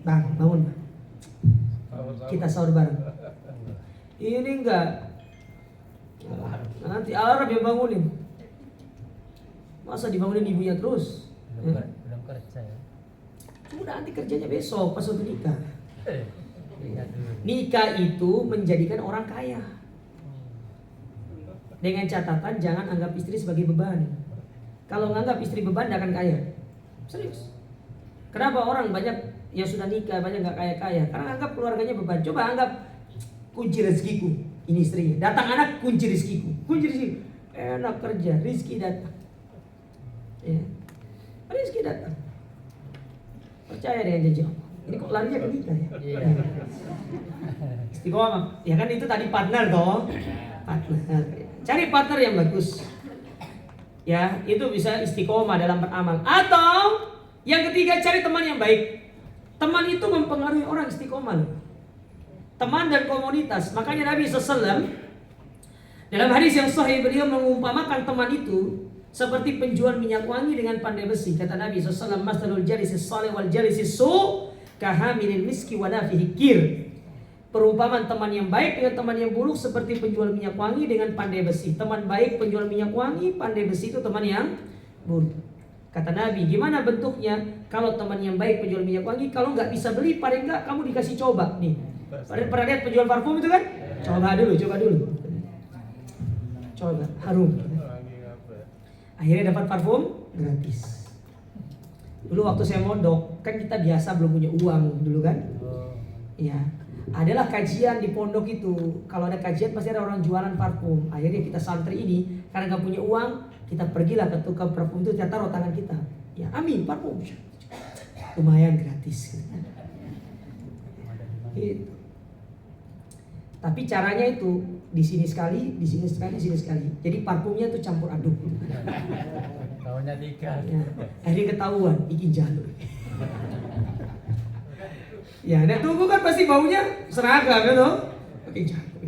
Bang, bangun. Kita sahur bareng. Ini enggak. Nanti alarm yang bangunin. Masa dibangunin ibunya terus? Belum kerja ya. Udah nanti kerjanya besok pas waktu nikah. Lihat dulu. Nikah itu menjadikan orang kaya. Dengan catatan jangan anggap istri sebagai beban. Kalau menganggap istri beban tidak akan kaya. Serius. Kenapa orang banyak yang sudah nikah banyak nggak kaya-kaya? Karena anggap keluarganya beban. Coba anggap kunci rezekiku. Ini istrinya. Datang anak kunci rezekiku. Kunci rezeki. Enak kerja, rezeki datang. Ya. Rezeki datang. Percaya dengan janji Allah. Ini kok larinya ke nikah ya? Iya. Istiqomah. Ya kan itu tadi partner toh. Partner. Cari partner yang bagus. Ya, itu bisa istiqomah dalam beramal. Atau yang ketiga cari teman yang baik. Teman itu mempengaruhi orang istiqomah loh. Teman dan komunitas. Makanya Nabi SAW dalam hadis yang sahih beliau mengumpamakan teman itu seperti penjual minyak wangi dengan pandai besi. Kata Nabi SAW, "Masalul jalisis salih wal jalisis su' kahamilil miski wa nafihi kir." Perumpamaan teman yang baik dengan teman yang buruk seperti penjual minyak wangi dengan pandai besi. Teman baik penjual minyak wangi, pandai besi itu teman yang buruk. Kata Nabi, gimana bentuknya? Kalau teman yang baik penjual minyak wangi, kalau nggak bisa beli, paling nggak kamu dikasih coba nih. Pernah lihat penjual parfum itu kan? Coba dulu. Coba, harum. Akhirnya dapat parfum gratis. Dulu waktu saya mondok, kan kita biasa belum punya uang dulu kan? Iya. Adalah kajian di pondok itu. Kalau ada kajian pasti ada orang jualan parfum. Akhirnya kita santri ini karena nggak punya uang, kita pergilah ke tukang parfum itu, kita taruh tangan kita. Ya, amin parfum. Lumayan gratis. Gitu. Tapi caranya itu di sini sekali, di sini sekali, di sini sekali. Jadi parfumnya itu campur aduk. Tahunnya 3. Ya, akhirnya ketahuan, iki jalur. Ya, dan tunggu kan pasti baunya seragam ya toh. Oke, jalur.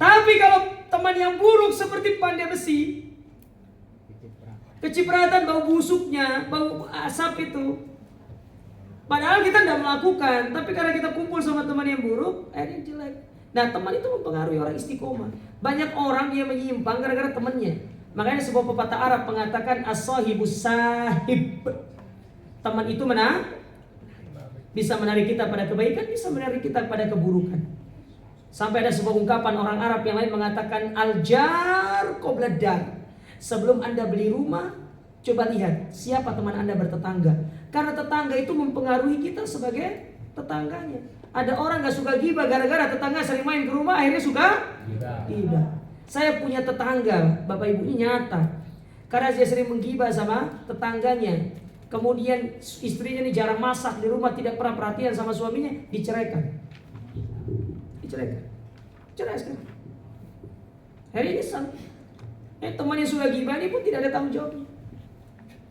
Tapi kalau teman yang buruk seperti pandai besi, kecipratan bau busuknya, bau asap itu. Padahal kita tidak melakukan, tapi karena kita kumpul sama teman yang buruk, akhirnya jelek. Nah, teman itu mempengaruhi orang istiqomah. Banyak orang dia menyimpang gara-gara temannya. Makanya sebuah pepatah Arab mengatakan as-sahibus sahib. Teman itu Bisa menarik kita pada kebaikan, bisa menarik kita pada keburukan. Sampai ada sebuah ungkapan orang Arab yang lain mengatakan al-jar qoblad dar. Sebelum Anda beli rumah, coba lihat siapa teman Anda bertetangga. Karena tetangga itu mempengaruhi kita sebagai tetangganya. Ada orang gak suka gibah gara-gara tetangga sering main ke rumah, akhirnya suka gibah. Saya punya tetangga, bapak ibunya nyata. Karena dia sering menggibah sama tetangganya. Kemudian istrinya ini jarang masak di rumah, tidak pernah perhatian sama suaminya, diceraikan. Cerai sekarang. Hari ini nyesal. Teman yang suka gibah ini pun tidak ada tanggung jawabnya.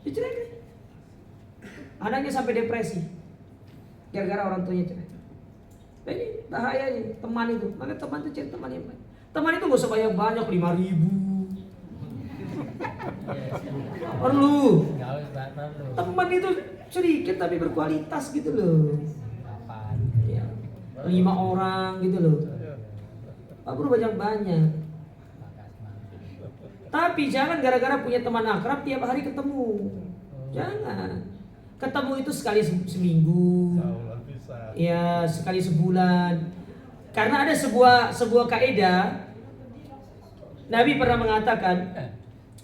Diceraikan. Anaknya sampai depresi gara-gara orang tuanya cerai. Nah, ini bahayanya teman itu. Maka teman itu cari teman yang baik. Teman itu gak usah banyak 5.000. Perlu. Teman itu sedikit tapi berkualitas gitu loh. 5 orang gitu loh. Gak perlu banyak-banyak. Tapi jangan gara-gara punya teman akrab tiap hari ketemu. Jangan. Ketemu itu sekali seminggu. Ya, sekali sebulan. Karena ada sebuah kaidah. Nabi pernah mengatakan,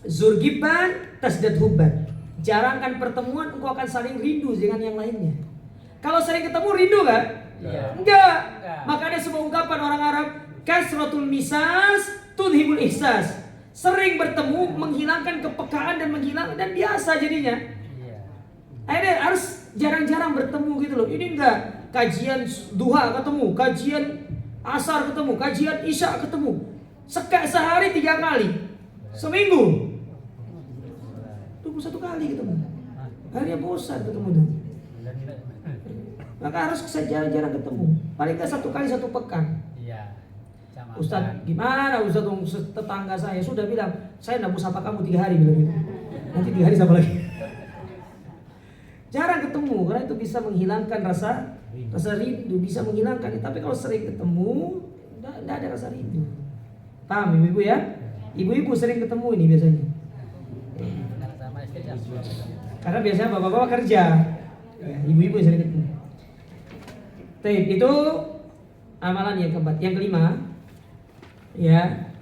Zurgiban tasdad hubban. Jarangkan pertemuan, engkau akan saling rindu dengan yang lainnya. Kalau sering ketemu rindu gak? Enggak. Maka ada sebuah ungkapan orang Arab, kasratul misas tudhibul ihsas. Sering bertemu menghilangkan kepekaan dan dan biasa jadinya. Akhirnya harus jarang-jarang bertemu gitu loh. Ini enggak kajian duha ketemu, kajian asar ketemu, kajian isya ketemu. Sehari 3 kali, seminggu 21 kali ketemu. Akhirnya bosan ketemu tuh. Maka harus jarang-jarang ketemu. Paling nggak 1 kali 1 pekan. Ustaz gimana Ustaz tetangga saya sudah bilang saya nggak mau sapa kamu 3 hari bilang gitu. Nanti 3 hari sapa lagi. Jarang ketemu karena itu bisa menghilangkan rasa rindu, bisa menghilangkan. Tapi kalau sering ketemu nggak ada rasa rindu. Paham ibu-ibu ya? Ibu-ibu sering ketemu ini biasanya. Karena biasanya bapak-bapak kerja. Ya, ibu-ibu sering ketemu. Baik, itu amalan yang keempat. Yang kelima, ya,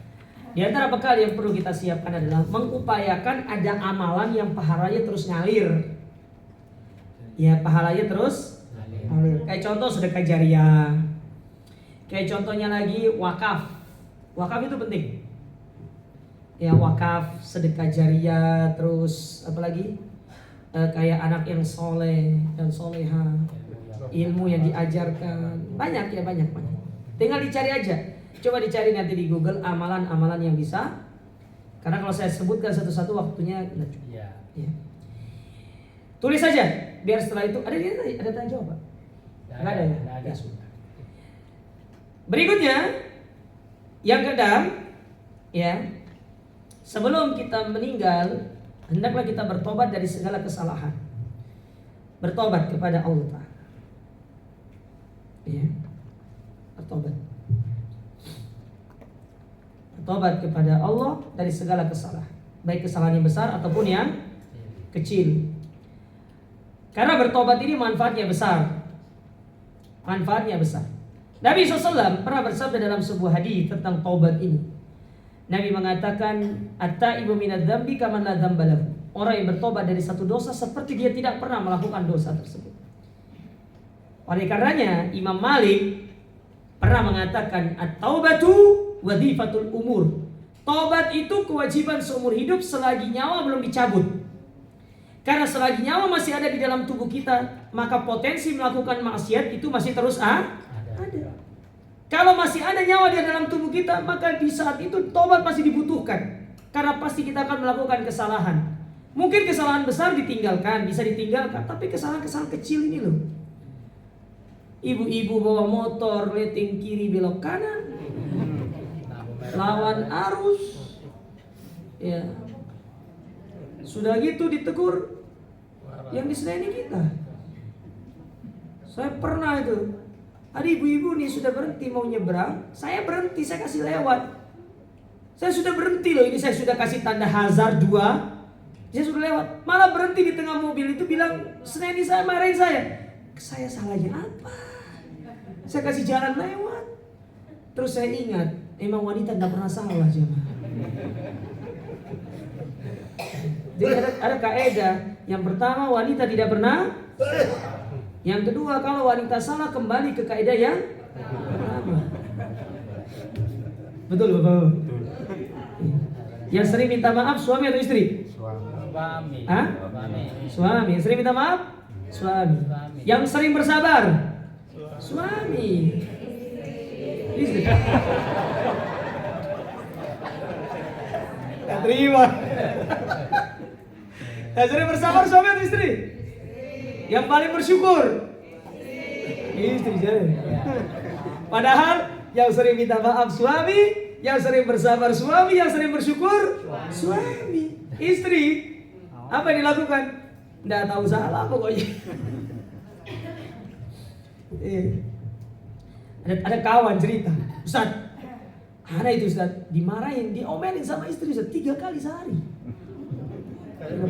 di antara bekal yang perlu kita siapkan adalah mengupayakan ada amalan yang pahalanya terus ngalir. Ya, pahalanya terus ngalir. Kayak contoh sedekah jariah. Kayak contohnya lagi wakaf. Wakaf itu penting. Ya, wakaf, sedekah jariah, terus apa lagi? Kayak anak yang soleh dan soleha, ilmu yang diajarkan, banyak. Tinggal dicari aja. Coba dicari nanti di Google amalan-amalan yang bisa. Karena kalau saya sebutkan satu-satu waktunya nggak cukup. Ya. Tulis saja, biar setelah itu ada tanya jawab, Pak? Nggak ada ya? Ya sudah. Berikutnya, yang keenam, ya, sebelum kita meninggal, hendaklah kita bertobat dari segala kesalahan. Bertobat kepada Allah. Ya. Bertobat. Bertobat kepada Allah dari segala kesalahan, baik kesalahan yang besar ataupun yang kecil. Karena bertobat ini manfaatnya besar. Manfaatnya besar. Nabi SAW pernah bersabda dalam sebuah hadis tentang taubat ini. Nabi mengatakan, at-taibu minadz-dzambi kaman la dzamba lahu. Orang yang bertobat dari satu dosa seperti dia tidak pernah melakukan dosa tersebut. Oleh karenanya Imam Malik pernah mengatakan, at-taubatu wadhifatul umur. Taubat itu kewajiban seumur hidup selagi nyawa belum dicabut. Karena selagi nyawa masih ada di dalam tubuh kita, maka potensi melakukan maksiat itu masih terus ada. Kalau masih ada nyawa di dalam tubuh kita, maka di saat itu tobat masih dibutuhkan. Karena pasti kita akan melakukan kesalahan. Mungkin kesalahan besar ditinggalkan, bisa ditinggalkan, tapi kesalahan-kesalahan kecil ini loh. Ibu-ibu bawa motor, leting kiri belok kanan, lawan arus, ya. Sudah gitu ditegur, yang diseneni kita. Saya pernah itu. Ada ibu-ibu nih sudah berhenti mau nyebrang, saya berhenti, saya kasih lewat. Saya sudah berhenti loh, ini saya sudah kasih tanda hazard 2. Saya sudah lewat, malah berhenti di tengah mobil itu bilang, seneni saya, marahin saya. saya salahnya apa? Saya kasih jalan lewat. Terus saya ingat, emang wanita tidak pernah salah jemaah. Jadi ada kaidah. Yang pertama, wanita tidak pernah. Yang kedua, kalau wanita salah kembali ke kaidah yang pertama. Betul Bapak? Yang sering minta maaf suami atau istri? Suami. Hah? Suami. Suami. Yang sering minta maaf? Suami. Yang sering bersabar? Suami. Istri. Gak terima. Yang sering bersabar suami atau istri? Yang paling bersyukur? Istri jadi. Padahal yang sering minta maaf suami, yang sering bersabar suami, yang sering bersyukur suami. Istri apa yang dilakukan? Nggak tahu salah pokoknya. Ada kawan cerita, Ustaz, ada itu Ustaz dimarahin, diomelin sama istri Ustaz 3 kali sehari.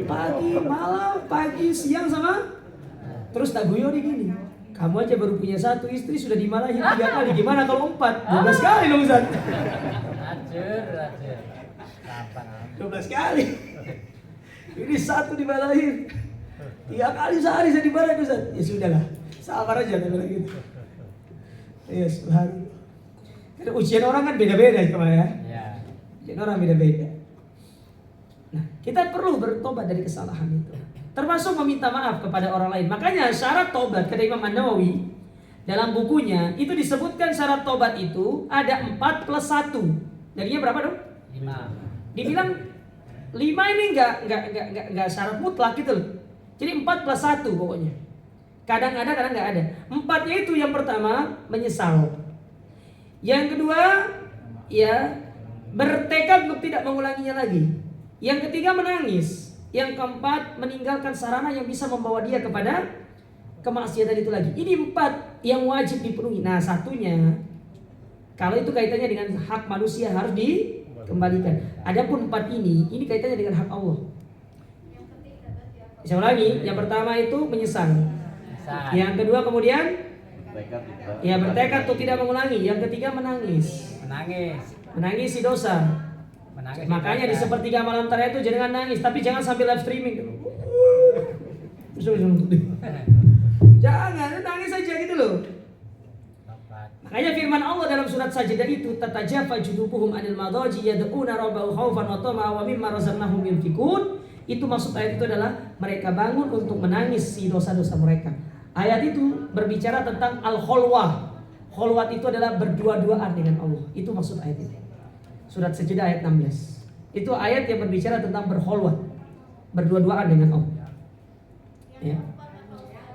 Pagi, malam, pagi, siang sama. Terus tak guyoni gini, kamu aja baru punya 1 istri sudah dimarahin 3 kali, gimana kalau 4? 12 kali dong Ustaz. Acur. 12 kali. Ini 1 dimarahin 3 kali sehari saya dimarahin Ustaz. Ya sudahlah, sabar aja kalau gitu. Ya subhanallah. Karena ujian orang kan beda-beda ya. Ujian orang beda-beda. Nah, kita perlu bertobat dari kesalahan itu. Termasuk meminta maaf kepada orang lain. Makanya syarat tobat kata Imam An-Nawawi dalam bukunya itu disebutkan syarat tobat itu ada 4 plus 1. Jadinya berapa dong? 5. Dibilang 5 ini enggak syarat mutlak gitu loh. Jadi 4 plus 1 pokoknya. Kadang ada, kadang enggak ada. 4-nya itu yang pertama menyesal. Yang kedua ya bertekad untuk tidak mengulanginya lagi. Yang ketiga menangis. Yang keempat meninggalkan sarana yang bisa membawa dia kepada kemaksiatan itu lagi. Ini 4 yang wajib dipenuhi. Nah, satunya kalau itu kaitannya dengan hak manusia harus dikembalikan. Adapun 4 ini kaitannya dengan hak Allah. Saya ulangi, yang pertama itu menyesal. Yang kedua kemudian ya bertekad untuk tidak mengulangi. Yang ketiga menangis. Menangisi dosa. Makanya di sepertiga malam terakhir itu jangan nangis, tapi jangan sambil live streaming. Jangan nangis aja gitu loh. Makanya firman Allah dalam surat Sajdah itu, tatajafa junubuhum anil madaji yad'una rabbahum khaufan wa tama'an wa mimma razaqnahum yunfikun. Itu maksud ayat itu adalah mereka bangun untuk menangis si dosa-dosa mereka. Ayat itu berbicara tentang al-khulwah. Khulwat itu adalah berdua-duaan dengan Allah. Itu maksud ayat itu. Surat Sajdah ayat 16. Itu ayat yang berbicara tentang berkhulwat, berdua-duaan dengan Allah. Ya.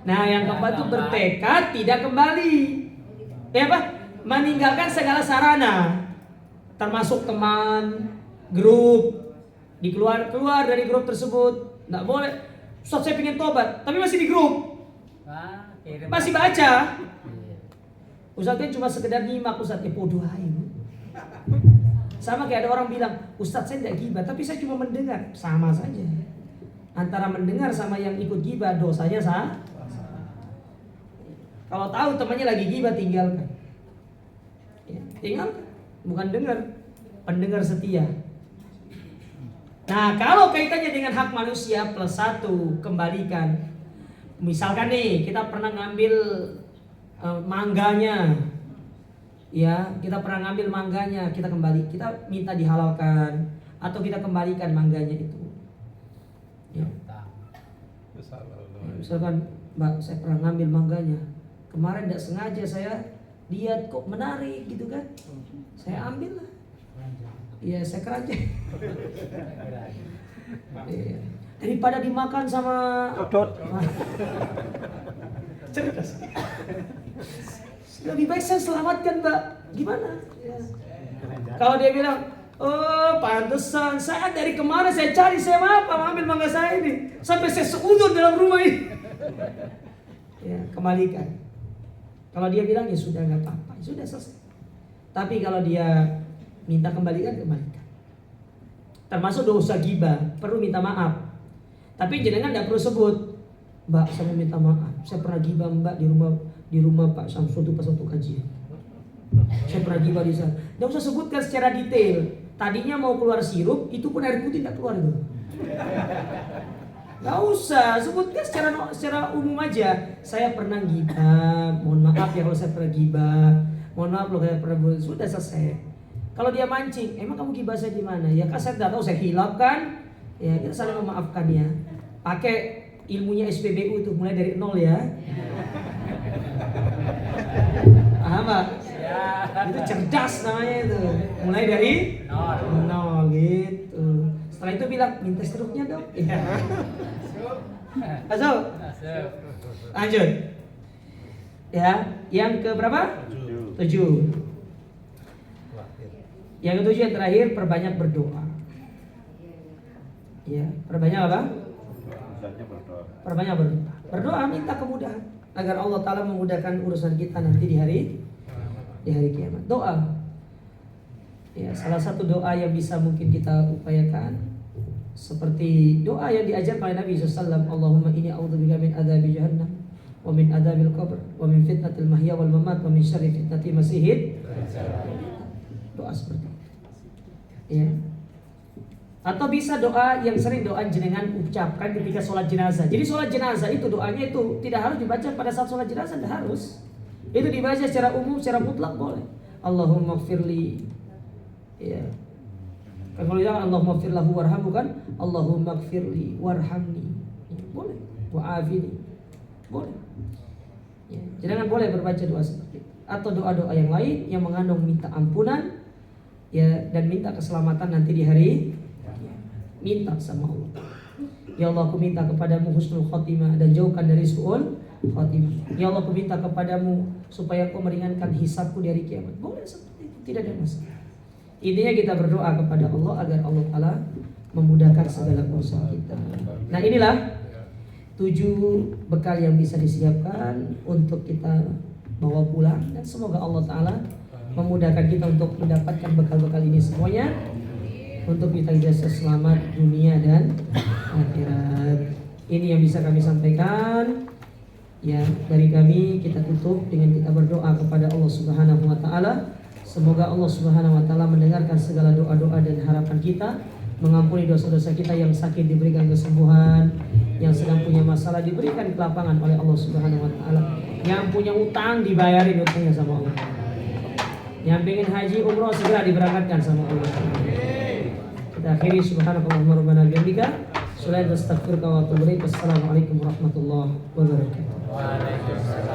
Nah, yang keempat itu bertekad tidak kembali. Ya apa? Meninggalkan segala sarana, termasuk teman, grup, keluar dari grup tersebut. Nggak boleh. Ustaz saya pengen tobat, tapi masih di grup. Masih baca. Ustaz kan cuma sekedar nyimak, Ustaz ya bodoh aja. Sama kayak ada orang bilang, Ustaz saya tidak gibah, tapi saya cuma mendengar. Sama saja. Antara mendengar sama yang ikut gibah, dosanya sama. Kalau tahu temannya lagi gibah, tinggalkan. Ya, tinggalkan, bukan dengar. Pendengar setia. Nah, kalau kaitannya dengan hak manusia plus 1, kembalikan. Misalkan nih, kita pernah ngambil mangganya. Ya, kita pernah ngambil mangganya, kita kembali, kita minta dihalalkan atau kita kembalikan mangganya itu. Ya. Misalkan, Mbak, saya pernah ngambil mangganya. Kemarin tidak sengaja saya lihat kok menarik gitu kan. Saya ambil lah. Iya, saya keranjang. Ya. Daripada dimakan sama cerdas. Lebih baik saya selamatkan, Mbak. Gimana? Ya. Kalau dia bilang, oh pantesan, saya dari kemarin saya cari, saya apa ambil mangga saya ini, sampai saya seudut dalam rumah ini. Ya, kembalikan. Kalau dia bilang ya sudah nggak apa-apa, sudah selesai. Tapi kalau dia minta kembalikan. Termasuk dosa ghibah, perlu minta maaf. Tapi jenengan tidak perlu sebut. Mbak, saya minta maaf, saya pernah gibah Mbak di rumah Pak Samsul itu pas waktu kajian. Saya pernah gibah di sana. Nggak usah sebutkan secara detail. Tadinya mau keluar sirup, itu pun air putih nggak keluar itu. Nggak usah sebutkan secara umum aja. Saya pernah gibah, mohon maaf ya kalau saya pernah gibah, mohon maaf kalau saya pernah, sudah selesai. Kalau dia mancing, emang kamu gibah saya di mana? Ya kan saya nggak tahu, saya hilap kan? Ya kita saling memaafkan ya. Pakai ilmunya SPBU itu mulai dari nol ya. Paham Pak? Itu cerdas namanya itu. Mulai dari nol gitu. Setelah itu bilang minta struknya dong. Masuk. Lanjut. Ya, yang ke berapa? 7. Yang ke-7 yang terakhir, perbanyak berdoa. Ya, perbanyak apa? Perbanyak berdoa. Berdoa minta kemudahan agar Allah Ta'ala memudahkan urusan kita nanti di hari kiamat. Doa. Ya, salah satu doa yang bisa mungkin kita upayakan seperti doa yang diajarkan oleh Nabi SAW. Allahumma inni a'udzubika min adzabi jahannam wa min adzabil qabr wa min fitnatil mahya wal mamat wa min syarri fitnati masihid. Doa seperti itu. Ya. Atau bisa doa yang sering doa jenengan ucapkan ketika sholat jenazah. Jadi sholat jenazah itu doanya itu tidak harus dibaca pada saat sholat jenazah, tidak harus. Itu dibaca secara umum, secara mutlak boleh. Allahumma gfirli. Ya. Kan kalau bilang Allahumma gfir lahu warhamhu kan, Allahumma gfirli warhamni. Ya, boleh. Wa'afini. Boleh. Ya. Jangan boleh berbaca doa seperti itu. Atau doa-doa yang lain yang mengandung minta ampunan ya dan minta keselamatan nanti di hari. Minta sama Allah. Ya Allah, aku minta kepadamu husnul khotimah dan jauhkan dari su'ul khotimah. Ya Allah, aku minta kepadamu supaya kau meringankan hisabku di hari kiamat. Boleh seperti itu, tidak ada masalah. Intinya kita berdoa kepada Allah agar Allah Ta'ala memudahkan segala urusan kita. Nah, inilah 7 bekal yang bisa disiapkan untuk kita bawa pulang. Dan semoga Allah Ta'ala memudahkan kita untuk mendapatkan bekal-bekal ini semuanya, untuk kita jasa selamat dunia dan akhirat. Ini yang bisa kami sampaikan. Ya, dari kami kita tutup dengan kita berdoa kepada Allah Subhanahu wa taala. Semoga Allah Subhanahu wa taala mendengarkan segala doa-doa dan harapan kita, mengampuni dosa-dosa kita, yang sakit diberikan kesembuhan, yang sedang punya masalah diberikan kelapangan oleh Allah Subhanahu wa taala, yang punya utang dibayarin utangnya sama Allah, yang pengen haji umroh segera diberangkatkan sama Allah. Kita akhiri subhanakallahumma rabbana bihamdika asyhadu an la ilaha illa anta astaghfiruka wa atubu ilaik. Wassalamualaikum warahmatullahi wabarakatuh. Waalaikumsalam.